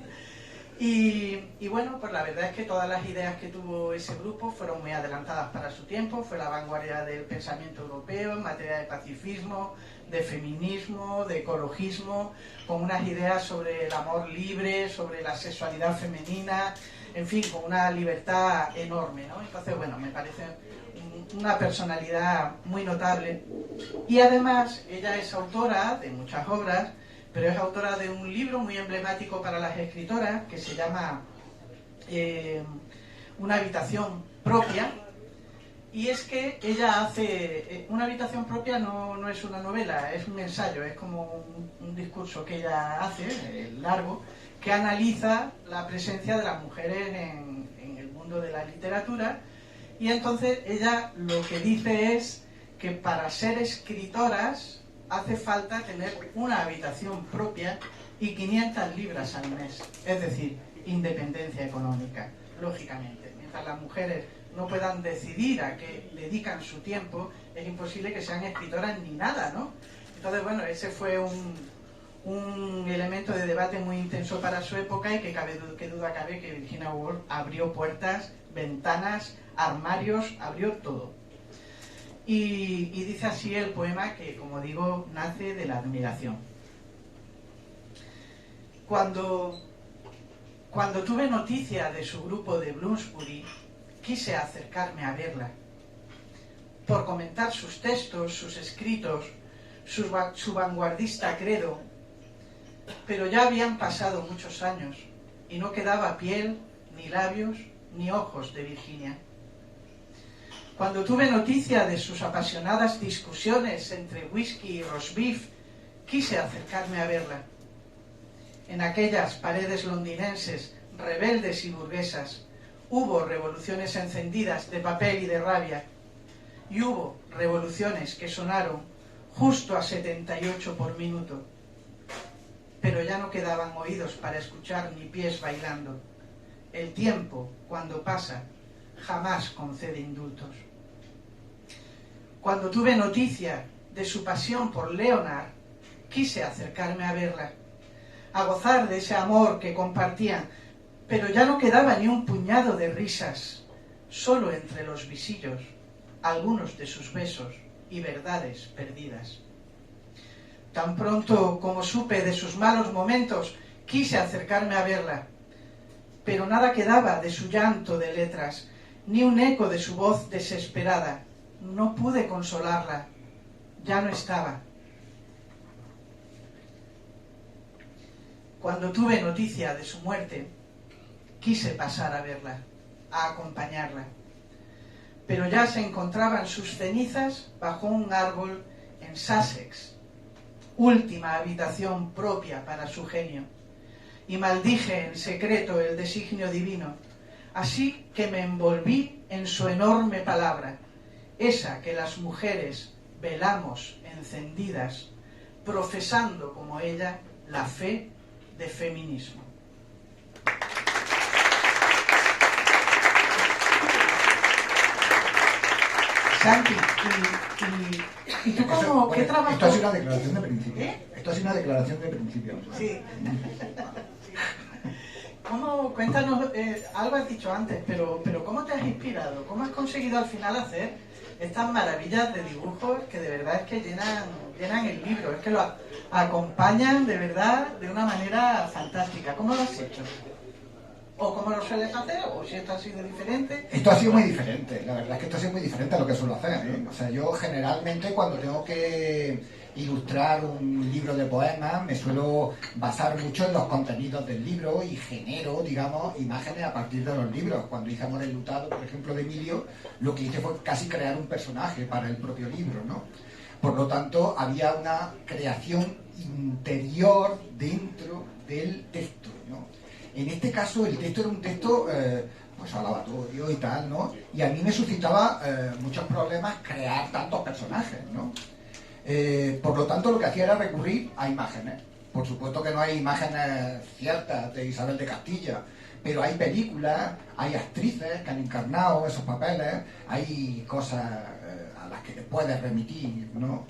Y bueno, pues la verdad es que todas las ideas que tuvo ese grupo fueron muy adelantadas para su tiempo, fue la vanguardia del pensamiento europeo en materia de pacifismo, de feminismo, de ecologismo, con unas ideas sobre el amor libre, sobre la sexualidad femenina, en fin, con una libertad enorme, ¿no? Entonces, bueno, me parece una personalidad muy notable. Y además, ella es autora de muchas obras, pero es autora de un libro muy emblemático para las escritoras que se llama Una habitación propia, Y es que ella hace... Una habitación propia no es una novela, es un ensayo, es como un discurso que ella hace, largo, que analiza la presencia de las mujeres en el mundo de la literatura. Y entonces ella lo que dice es que para ser escritoras hace falta tener una habitación propia y 500 libras al mes, es decir, independencia económica, lógicamente. Mientras las mujeres no puedan decidir a qué dedican su tiempo, es imposible que sean escritoras ni nada, ¿no? Entonces, bueno, ese fue un elemento de debate muy intenso para su época y que duda cabe que Virginia Woolf abrió puertas, ventanas, armarios, abrió todo. Y dice así el poema que, como digo, nace de la admiración. Cuando tuve noticia de su grupo de Bloomsbury, quise acercarme a verla, por comentar sus textos, sus escritos, su vanguardista credo, pero ya habían pasado muchos años y no quedaba piel, ni labios, ni ojos de Virginia. Cuando tuve noticia de sus apasionadas discusiones entre whisky y roast beef, quise acercarme a verla. En aquellas paredes londinenses, rebeldes y burguesas, hubo revoluciones encendidas de papel y de rabia, y hubo revoluciones que sonaron justo a 78 por minuto. Pero ya no quedaban oídos para escuchar ni pies bailando. El tiempo, cuando pasa, jamás concede indultos. Cuando tuve noticia de su pasión por Leonard, quise acercarme a verla, a gozar de ese amor que compartían, pero ya no quedaba ni un puñado de risas, solo entre los visillos, algunos de sus besos y verdades perdidas. Tan pronto como supe de sus malos momentos, quise acercarme a verla, pero nada quedaba de su llanto de letras, ni un eco de su voz desesperada. No pude consolarla, ya no estaba. Cuando tuve noticia de su muerte, quise pasar a verla, a acompañarla, pero ya se encontraban sus cenizas bajo un árbol en Sussex, última habitación propia para su genio, y maldije en secreto el designio divino, así que me envolví en su enorme palabra, esa que las mujeres velamos encendidas, profesando como ella la fe de feminismo. Santi, ¿y tú cómo, qué trabajo? Esto ha sido una declaración de principio. ¿Eh? Esto ha sido una declaración de principio. Sí. ¿Cómo, cuéntanos, algo has dicho antes, pero ¿cómo te has inspirado? ¿Cómo has conseguido al final hacer estas maravillas de dibujos que de verdad es que llenan el libro? Es que lo acompañan de verdad de una manera fantástica. ¿Cómo lo has hecho? ¿O cómo lo sueles hacer? ¿O si esto ha sido diferente? Esto ha sido muy diferente, la verdad es que esto ha sido muy diferente a lo que suelo hacer, ¿eh? O sea, yo generalmente cuando tengo que ilustrar un libro de poemas me suelo basar mucho en los contenidos del libro y genero, digamos, imágenes a partir de los libros. Cuando hice Amor enlutado, por ejemplo, de Emilio, lo que hice fue casi crear un personaje para el propio libro, ¿no? Por lo tanto, había una creación interior dentro del texto, ¿no? En este caso, el texto era un texto pues alabatorio y tal, ¿no? Y a mí me suscitaba muchos problemas crear tantos personajes, ¿no? Por lo tanto, lo que hacía era recurrir a imágenes. Por supuesto que no hay imágenes ciertas de Isabel de Castilla, pero hay películas, hay actrices que han encarnado esos papeles, hay cosas a las que te puedes remitir, ¿no?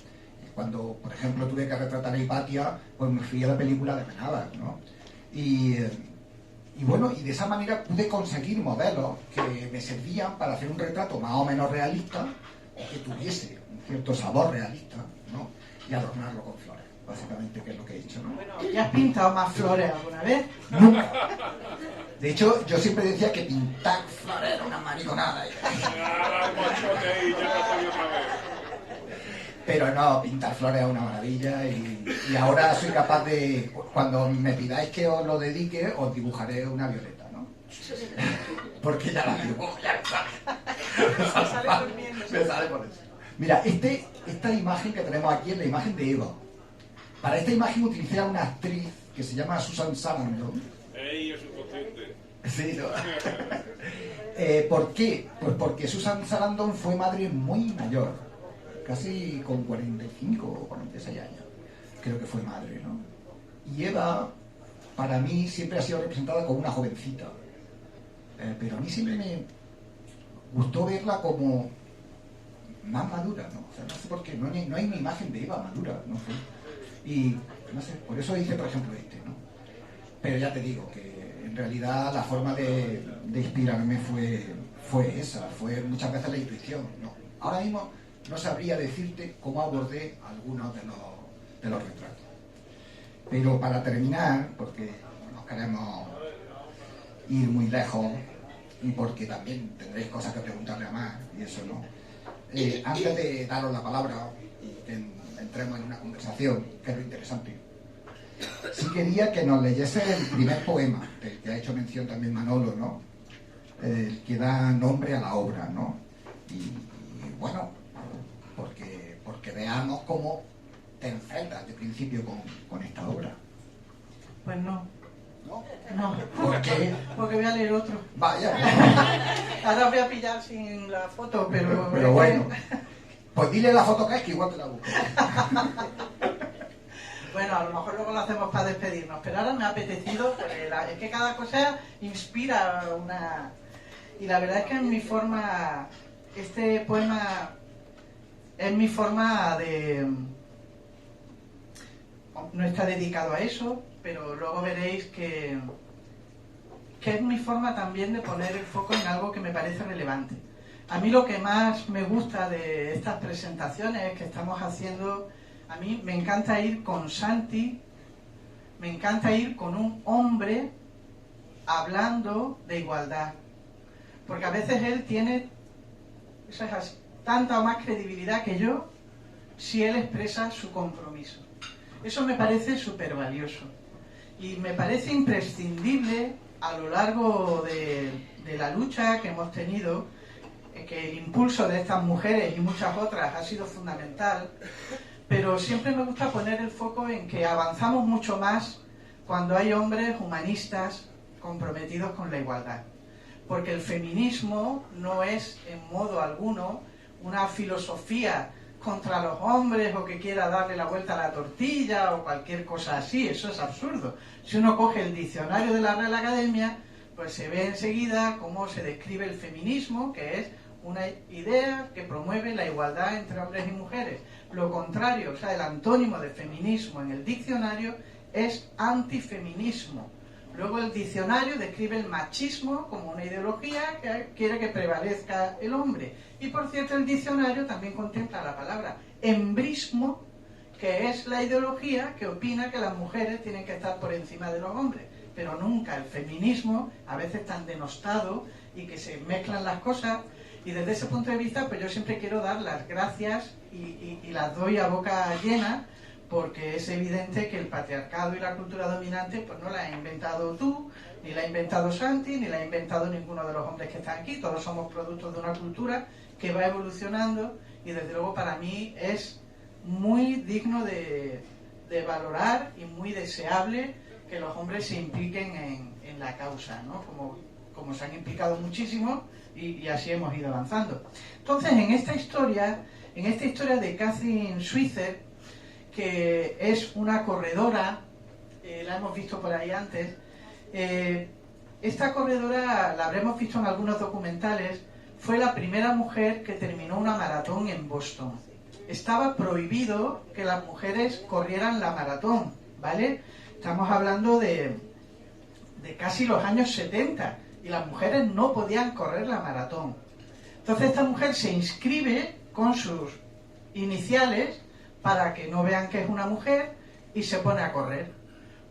Cuando, por ejemplo, tuve que retratar a Hipatia, pues me fui a la película de Amenábar, ¿no? Y bueno, y de esa manera pude conseguir modelos que me servían para hacer un retrato más o menos realista, que tuviese un cierto sabor realista, ¿no? Y adornarlo con flores, básicamente, que es lo que he hecho, ¿no? Bueno, ¿ya has pintado más flores alguna vez? Nunca. De hecho, yo siempre decía que pintar flores era una mariconada. Pero no, pintar flores es una maravilla y ahora soy capaz de, cuando me pidáis que os lo dedique, os dibujaré una violeta, ¿no? Porque ya la dibujo, ya Sale durmiendo. parece? Mira, esta imagen que tenemos aquí es la imagen de Eva. Para esta imagen utilicé a una actriz que se llama Susan Sarandon. ¡Ey, es inconsciente! Sí, ¿no? ¿Por qué? Pues porque Susan Sarandon fue madre muy mayor, casi con 45 o 46 años. Creo que fue madre, ¿no? Y Eva, para mí, siempre ha sido representada como una jovencita. Pero a mí siempre me gustó verla como más madura, ¿no? O sea, no sé por qué, no hay una imagen de Eva madura, no sé. Y, no sé, por eso hice, por ejemplo, ¿no? Pero ya te digo que en realidad la forma de inspirarme fue esa, fue muchas veces la intuición, ¿no? Ahora mismo no sabría decirte cómo abordé algunos de los retratos. Pero para terminar, porque no nos queremos ir muy lejos y porque también tendréis cosas que preguntarle a Mar y eso, ¿no? Antes de daros la palabra y que entremos en una conversación, que es lo interesante, sí quería que nos leyese el primer poema, del que ha hecho mención también Manolo, ¿no? El que da nombre a la obra, ¿no? Y bueno, porque veamos cómo te enfrentas de principio con esta obra. Pues no. ¿No? No. ¿Por qué? Porque voy a leer otro. Vaya. Ahora voy a pillar sin la foto, pero bueno. Pues dile la foto que es que igual te la busco. Bueno, a lo mejor luego lo hacemos para despedirnos, pero ahora me ha apetecido, porque es que cada cosa inspira una... Y la verdad es que en mi forma, este poema es mi forma de... No está dedicado a eso, pero luego veréis que es mi forma también de poner el foco en algo que me parece relevante. A mí lo que más me gusta de estas presentaciones que estamos haciendo, a mí me encanta ir con Santi, me encanta ir con un hombre hablando de igualdad. Porque a veces él tiene, eso es así, tanta o más credibilidad que yo si él expresa su compromiso. Eso me parece súper valioso. Y me parece imprescindible a lo largo de la lucha que hemos tenido, que el impulso de estas mujeres y muchas otras ha sido fundamental, pero siempre me gusta poner el foco en que avanzamos mucho más cuando hay hombres humanistas comprometidos con la igualdad. Porque el feminismo no es en modo alguno una filosofía contra los hombres o que quiera darle la vuelta a la tortilla o cualquier cosa así, eso es absurdo. Si uno coge el diccionario de la Real Academia, pues se ve enseguida cómo se describe el feminismo, que es una idea que promueve la igualdad entre hombres y mujeres. Lo contrario, o sea, el antónimo de feminismo en el diccionario es antifeminismo. Luego el diccionario describe el machismo como una ideología que quiere que prevalezca el hombre. Y por cierto, el diccionario también contempla la palabra embrismo, que es la ideología que opina que las mujeres tienen que estar por encima de los hombres. Pero nunca el feminismo, a veces tan denostado y que se mezclan las cosas. Y desde ese punto de vista, pues yo siempre quiero dar las gracias y las doy a boca llena, porque es evidente que el patriarcado y la cultura dominante pues no la has inventado tú, ni la ha inventado Santi, ni la ha inventado ninguno de los hombres que están aquí. Todos somos productos de una cultura que va evolucionando y desde luego para mí es muy digno de valorar y muy deseable que los hombres se impliquen en la causa, ¿no? Como se han implicado muchísimo y así hemos ido avanzando. Entonces, en esta historia de Catherine Switzer, que es una corredora, la hemos visto por ahí antes, esta corredora la habremos visto en algunos documentales, fue la primera mujer que terminó una maratón en Boston. Estaba prohibido que las mujeres corrieran la maratón, ¿vale? Estamos hablando de casi los años 70 y las mujeres no podían correr la maratón. Entonces esta mujer se inscribe con sus iniciales para que no vean que es una mujer y se pone a correr.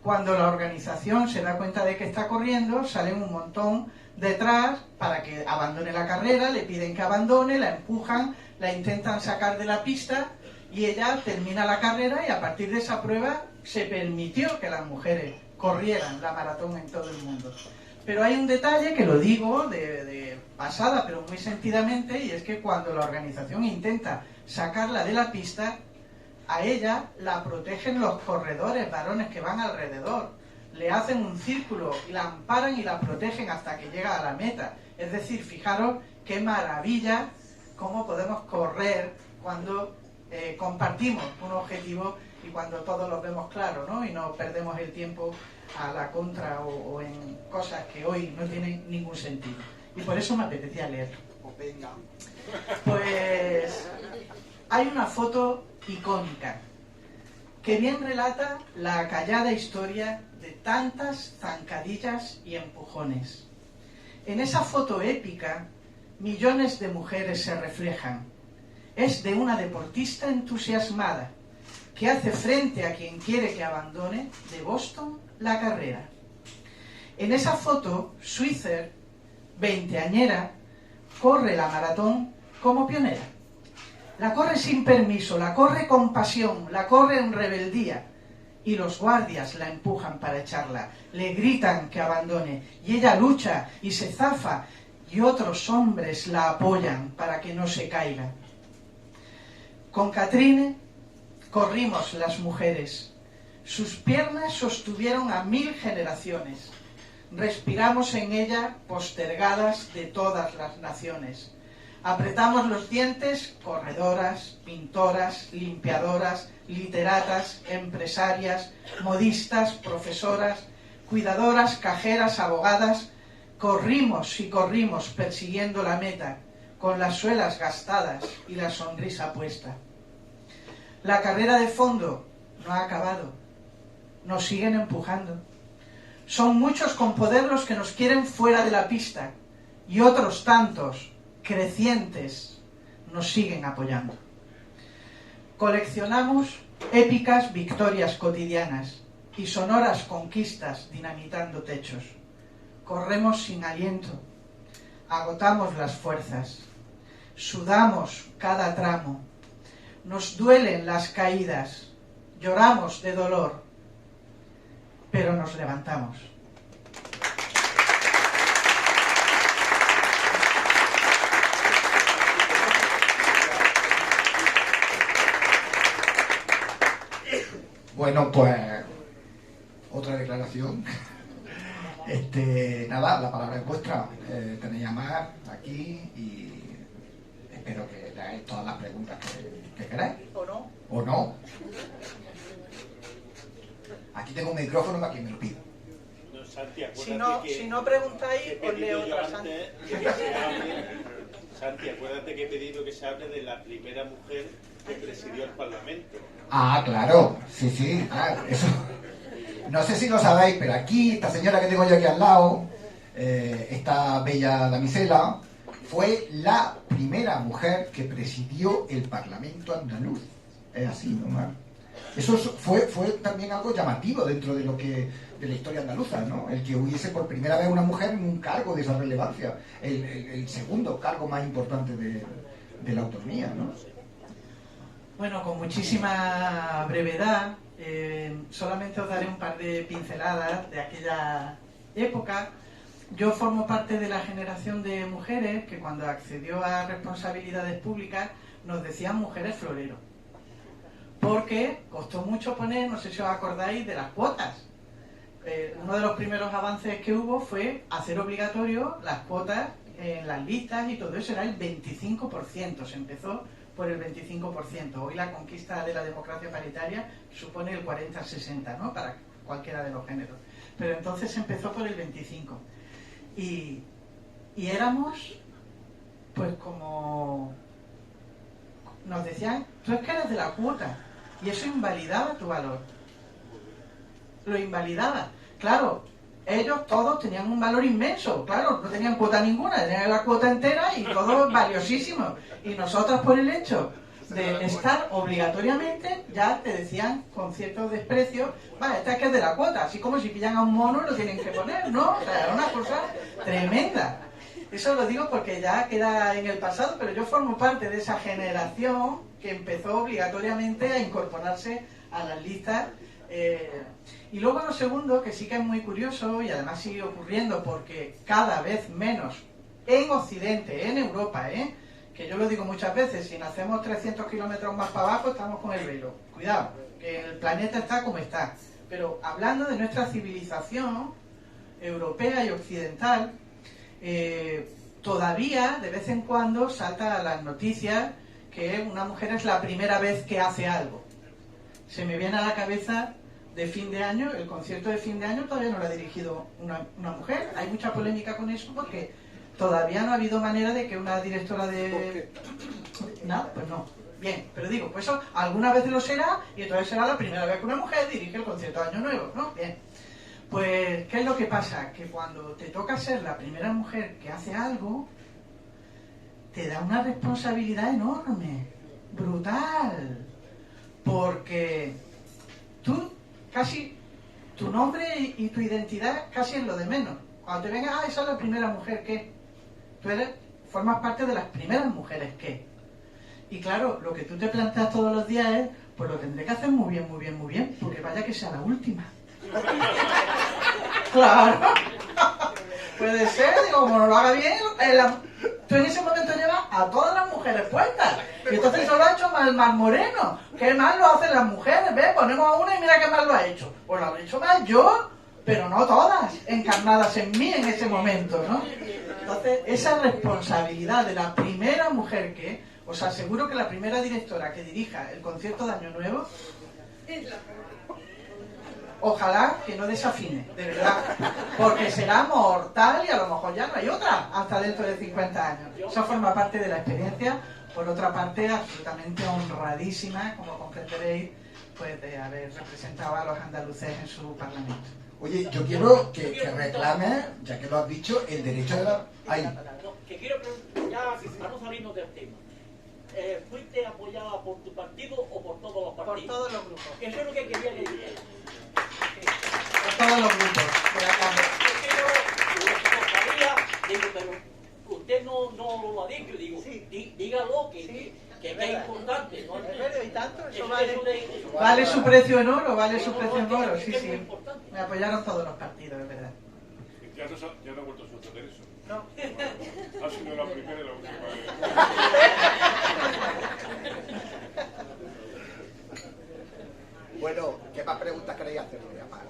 Cuando la organización se da cuenta de que está corriendo, salen un montón detrás para que abandone la carrera, le piden que abandone, la empujan, la intentan sacar de la pista y ella termina la carrera y a partir de esa prueba se permitió que las mujeres corrieran la maratón en todo el mundo. Pero hay un detalle que lo digo de pasada, pero muy sentidamente, y es que cuando la organización intenta sacarla de la pista, a ella la protegen los corredores varones que van alrededor. Le hacen un círculo y la amparan y la protegen hasta que llega a la meta. Es decir, fijaros qué maravilla cómo podemos correr cuando compartimos un objetivo y cuando todos lo vemos claro, ¿no? Y no perdemos el tiempo a la contra o en cosas que hoy no tienen ningún sentido. Y por eso me apetecía leerlo. Pues venga. Pues hay una foto icónica que bien relata la callada historia de tantas zancadillas y empujones. En esa foto épica, millones de mujeres se reflejan. Es de una deportista entusiasmada que hace frente a quien quiere que abandone de Boston la carrera. En esa foto, Switzer, veinteañera, corre la maratón como pionera. La corre sin permiso, la corre con pasión, la corre en rebeldía. Y los guardias la empujan para echarla, le gritan que abandone. Y ella lucha y se zafa, y otros hombres la apoyan para que no se caiga. Con Katrine corrimos las mujeres. Sus piernas sostuvieron a 1000 generaciones. Respiramos en ella postergadas de todas las naciones. Apretamos los dientes, corredoras, pintoras, limpiadoras, literatas, empresarias, modistas, profesoras, cuidadoras, cajeras, abogadas. Corrimos y corrimos persiguiendo la meta, con las suelas gastadas y la sonrisa puesta. La carrera de fondo no ha acabado. Nos siguen empujando. Son muchos con poder los que nos quieren fuera de la pista y otros tantos, crecientes, nos siguen apoyando. Coleccionamos épicas victorias cotidianas y sonoras conquistas dinamitando techos. Corremos sin aliento, agotamos las fuerzas, sudamos cada tramo, nos duelen las caídas, lloramos de dolor, pero nos levantamos. Bueno, pues otra declaración. Nada, la palabra es vuestra. Tenéis a Mar aquí y espero que le hagáis todas las preguntas que queráis. ¿O no? ¿O no? Aquí tengo un micrófono para quien me lo pida. No, Santi, acuérdate Si no preguntáis, he os leo pedido yo otra, Santi. antes de que se hable. Santi, acuérdate que he pedido que se hable de la primera mujer que presidió el Parlamento. Ah, claro, sí, claro, eso. No sé si lo sabéis, pero aquí, esta señora que tengo yo aquí al lado, esta bella damisela, fue la primera mujer que presidió el Parlamento andaluz. Es así, ¿no, Mar? Eso fue también algo llamativo dentro de de la historia andaluza, ¿no? El que hubiese por primera vez una mujer en un cargo de esa relevancia, el segundo cargo más importante de la autonomía, ¿no? Bueno, con muchísima brevedad, solamente os daré un par de pinceladas de aquella época. Yo formo parte de la generación de mujeres que cuando accedió a responsabilidades públicas nos decían mujeres florero. Porque costó mucho poner, no sé si os acordáis, de las cuotas. Uno de los primeros avances que hubo fue hacer obligatorio las cuotas en las listas y todo eso era el 25%. Se empezó por el 25%. Hoy la conquista de la democracia paritaria supone el 40-60, ¿no? Para cualquiera de los géneros. Pero entonces se empezó por el 25%. Y éramos, pues como nos decían, tú es que eres de la cuota. Y eso invalidaba tu valor. Lo invalidaba. Claro, ellos todos tenían un valor inmenso. Claro, no tenían cuota ninguna, tenían la cuota entera y todo valiosísimo. Y nosotras por el hecho de estar obligatoriamente, ya te decían con cierto desprecio, va, esta es que es de la cuota, así como si pillan a un mono y lo tienen que poner, ¿no? O sea, era una cosa tremenda. Eso lo digo porque ya queda en el pasado, pero yo formo parte de esa generación que empezó obligatoriamente a incorporarse a las listas Y luego lo segundo, que sí que es muy curioso y además sigue ocurriendo porque cada vez menos en Occidente, en Europa, que yo lo digo muchas veces, si nacemos 300 kilómetros más para abajo estamos con el velo. Cuidado, que el planeta está como está. Pero hablando de nuestra civilización europea y occidental, todavía de vez en cuando salta a las noticias que una mujer es la primera vez que hace algo. Se me viene a la cabeza de fin de año, el concierto de fin de año todavía no lo ha dirigido una mujer. Hay mucha polémica con eso porque todavía no ha habido manera de que una directora de... Nada, pues no. Bien, pero digo, pues eso alguna vez lo será y entonces será la primera vez que una mujer dirige el concierto de Año Nuevo, ¿no? Bien. Pues, ¿qué es lo que pasa? Que cuando te toca ser la primera mujer que hace algo, te da una responsabilidad enorme, brutal, porque tú casi, tu nombre y tu identidad casi es lo de menos. Cuando te venga, esa es la primera mujer que, tú formas parte de las primeras mujeres que. Y claro, lo que tú te planteas todos los días es, pues lo tendré que hacer muy bien, muy bien, muy bien, porque vaya que sea la última. Claro. Puede ser, digo, como no lo haga bien, tú en ese momento llevas a todas las mujeres puestas. Y entonces eso lo ha hecho mal Moreno. ¿Qué mal lo hacen las mujeres? ¿Ves? Ponemos a una y mira qué mal lo ha hecho. Pues lo habré hecho mal yo, pero no todas, encarnadas en mí en ese momento, ¿no? Entonces, esa responsabilidad de la primera mujer que, os aseguro que la primera directora que dirija el concierto de Año Nuevo, ojalá que no desafine, de verdad, porque será mortal y a lo mejor ya no hay otra hasta dentro de 50 años. Eso forma parte de la experiencia. Por otra parte, absolutamente honradísima, como comprenderéis, pues de haber representado a los andaluces en su parlamento. Oye, yo quiero que reclame, ya que lo has dicho, el derecho de la... Ay. No, que quiero preguntar, ya para no salirnos del tema. ¿Fuiste apoyada por tu partido o por todos los partidos? Por todos los grupos. Eso es lo que quería que dijera. Por todos los grupos de la Cámara. Digo, pero usted no lo ha dicho, digo, sí. Dígalo, que es importante, ¿no? Es verdad, y tanto, eso vale. Vale su precio en oro, vale su precio en oro, sí, sí. Me apoyaron todos los partidos, es verdad. Ya no ha vuelto a suceder eso. No. Ha sido la primera y la última vez. Bueno, ¿qué más preguntas queréis hacerle, Amar?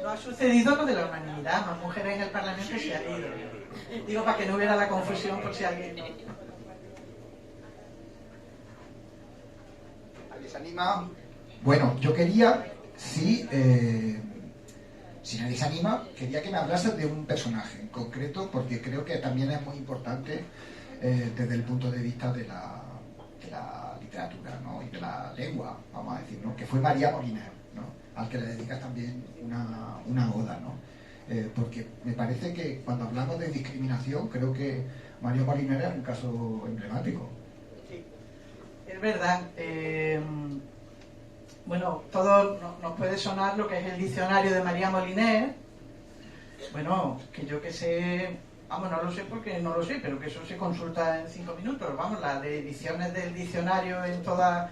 No ha sucedido lo de la unanimidad, más mujeres en el Parlamento se ha ido. Digo, para que no hubiera la confusión por si alguien no. ¿Alguien se anima? Bueno, yo quería, si nadie se anima, quería que me hablases de un personaje en concreto, porque creo que también es muy importante desde el punto de vista de la literatura, ¿no? Y de la lengua, vamos a decir, ¿no? Que fue María Moliner, ¿no? Al que le dedicas también una oda, ¿no? Porque me parece que cuando hablamos de discriminación, creo que María Moliner es un caso emblemático. Sí, es verdad. Bueno, todo nos puede sonar lo que es el diccionario de María Moliner. Bueno, que yo que sé, vamos, no lo sé porque no lo sé, pero que eso se consulta en 5 minutos. Vamos, las de ediciones del diccionario en todos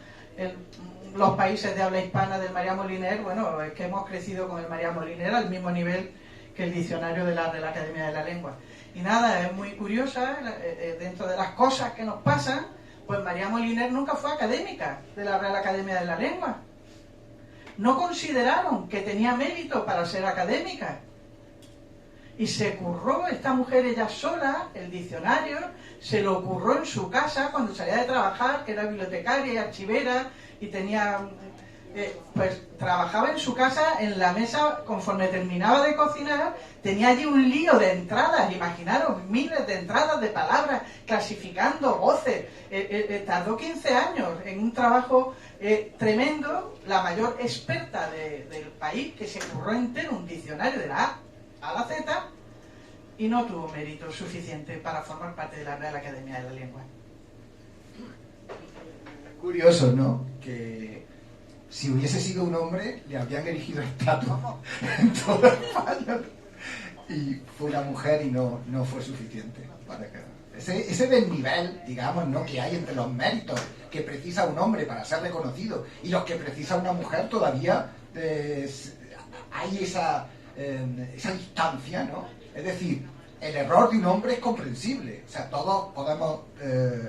los países de habla hispana del María Moliner, bueno, es que hemos crecido con el María Moliner al mismo nivel que el diccionario de la Real Academia de la Lengua. Y nada, es muy curiosa, dentro de las cosas que nos pasan, pues María Moliner nunca fue académica de la Real Academia de la Lengua. No consideraron que tenía mérito para ser académica. Y se curró esta mujer ella sola, el diccionario, se lo curró en su casa cuando salía de trabajar, que era bibliotecaria y archivera, y tenía, pues trabajaba en su casa, en la mesa, conforme terminaba de cocinar, tenía allí un lío de entradas, imaginaros, miles de entradas de palabras, clasificando voces. Tardó 15 años en un trabajo tremendo, la mayor experta del país, que se curró entero un diccionario de la A a la Z, y no tuvo mérito suficiente para formar parte de la Real Academia de la Lengua. Curioso, ¿no? Que si hubiese sido un hombre, le habrían erigido estatua en toda España. y fue una mujer y no fue suficiente para que... Ese desnivel, digamos, ¿no?, que hay entre los méritos que precisa un hombre para ser reconocido y los que precisa una mujer, todavía hay esa distancia, ¿no? Es decir, el error de un hombre es comprensible. O sea, todos podemos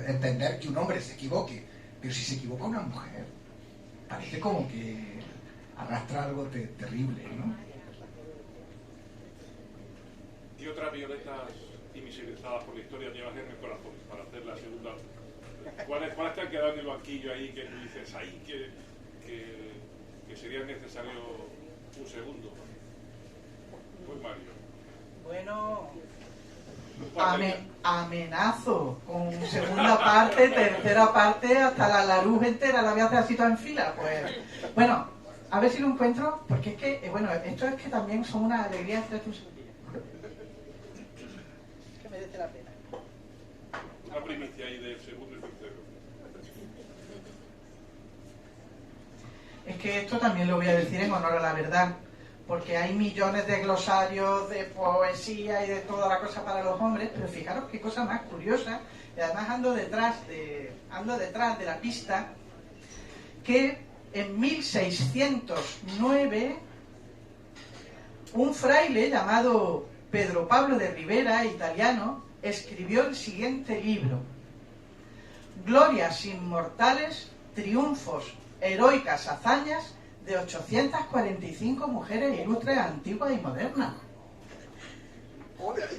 entender que un hombre se equivoque, pero si se equivoca una mujer, parece como que arrastra algo terrible, ¿no? ¿Qué otras violetas invisibilizadas por la historia llevas en el corazón para hacer la segunda? ¿Cuáles te han quedado en el banquillo ahí que tú dices ahí que sería necesario un segundo? Pues Mario. Bueno, amenazo con segunda parte, tercera parte, hasta la Larousse entera la voy a hacer así toda en fila. Pues bueno, a ver si lo encuentro, porque es que, bueno, esto es que también son una alegría. Espérate un segundillo. Que merece la pena. Una primicia ahí del segundo y tercero. Es que esto también lo voy a decir en honor a la verdad, porque hay millones de glosarios de poesía y de toda la cosa para los hombres, pero fijaros qué cosa más curiosa, y además ando detrás de la pista, que en 1609 un fraile llamado Pedro Pablo de Rivera, italiano, escribió el siguiente libro: Glorias inmortales, triunfos, heroicas hazañas de 845 mujeres ilustres antiguas y modernas.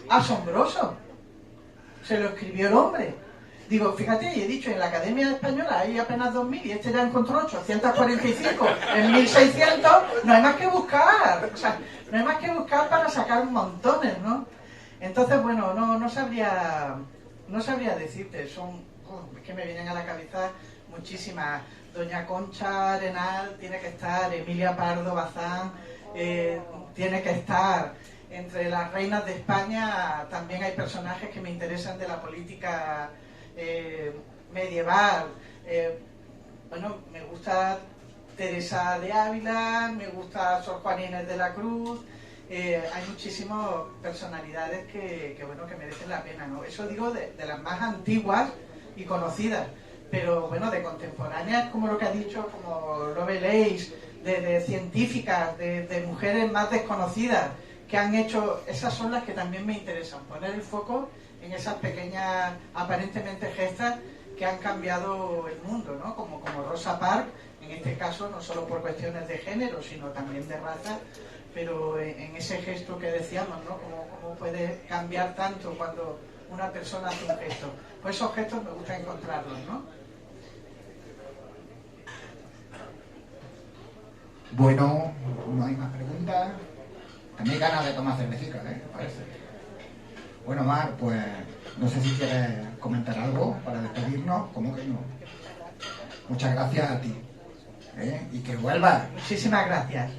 Asombroso. Se lo escribió el hombre. Digo, fíjate, y he dicho, en la Academia Española hay apenas 2000 y este ya encontró 845 en 1600. No hay más que buscar. O sea, no hay más que buscar para sacar montones, ¿no? Entonces, bueno, no sabría decirte. Es que me vienen a la cabeza muchísimas. Doña Concha Arenal tiene que estar, Emilia Pardo Bazán tiene que estar. Entre las reinas de España también hay personajes que me interesan de la política medieval. Bueno, me gusta Teresa de Ávila, me gusta Sor Juana Inés de la Cruz. Hay muchísimas personalidades que merecen la pena, ¿no? Eso digo de las más antiguas y conocidas. Pero bueno, de contemporáneas, como lo que ha dicho, como Lovelace, de científicas, de mujeres más desconocidas que han hecho, esas son las que también me interesan, poner el foco en esas pequeñas, aparentemente gestas que han cambiado el mundo, ¿no? Como Rosa Parks, en este caso no solo por cuestiones de género, sino también de raza, pero en ese gesto que decíamos, ¿no? Cómo puede cambiar tanto cuando una persona hace un gesto. Pues esos gestos me gusta encontrarlos, ¿no? Bueno, no hay más preguntas. También hay ganas de tomar cervecita, parece. Bueno, Mar, pues no sé si quieres comentar algo para despedirnos. ¿Cómo que no? Muchas gracias a ti. Y que vuelvas. Muchísimas gracias.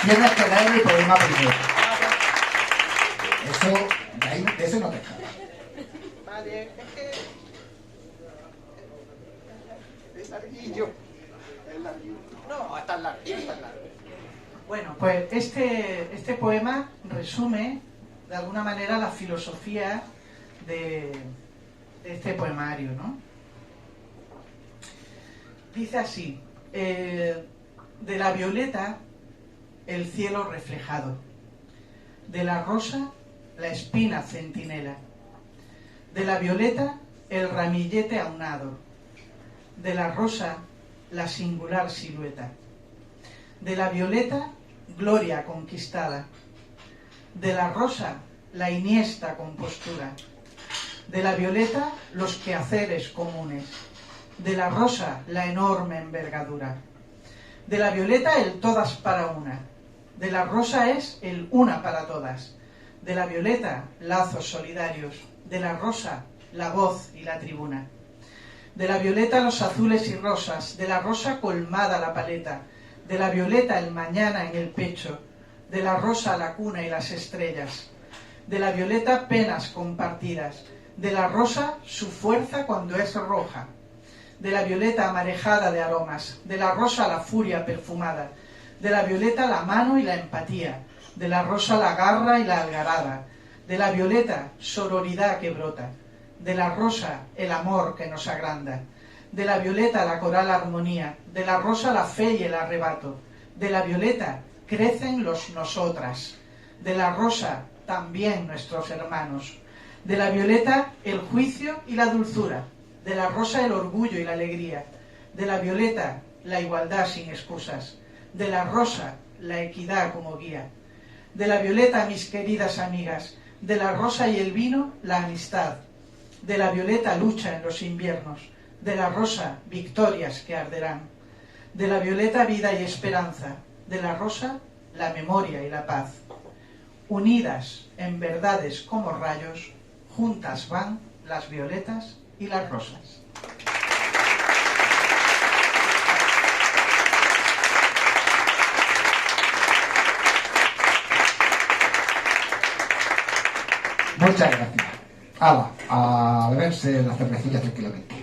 Tienes que leer mi poema primero. Eso, de eso no te escapas. Vale, es que... Es larguillo. No, es tan largo. Bueno, pues este poema resume de alguna manera la filosofía de este poemario, ¿no? Dice así: de la violeta el cielo reflejado, de la rosa la espina centinela, de la violeta el ramillete aunado, de la rosa la singular silueta, de la violeta gloria conquistada, de la rosa la iniesta compostura, de la violeta los quehaceres comunes, de la rosa la enorme envergadura, de la violeta el todas para una, de la rosa es el una para todas, de la violeta lazos solidarios, de la rosa la voz y la tribuna, de la violeta los azules y rosas, de la rosa colmada la paleta, de la violeta el mañana en el pecho, de la rosa la cuna y las estrellas, de la violeta penas compartidas, de la rosa su fuerza cuando es roja, de la violeta amarejada de aromas, de la rosa la furia perfumada, De la violeta la mano y la empatía, de la rosa la garra y la algarada, de la violeta sororidad que brota, de la rosa el amor que nos agranda, de la violeta la coral armonía, de la rosa la fe y el arrebato, de la violeta crecen los nosotras, de la rosa también nuestros hermanos, de la violeta el juicio y la dulzura, de la rosa el orgullo y la alegría, de la violeta la igualdad sin excusas, de la rosa la equidad como guía, de la violeta mis queridas amigas, de la rosa y el vino la amistad, de la violeta lucha en los inviernos, de la rosa victorias que arderán, de la violeta vida y esperanza, de la rosa la memoria y la paz. Unidas en verdades como rayos, juntas van las violetas y las rosas. Muchas gracias. Hala, a beberse la cervecilla tranquilamente.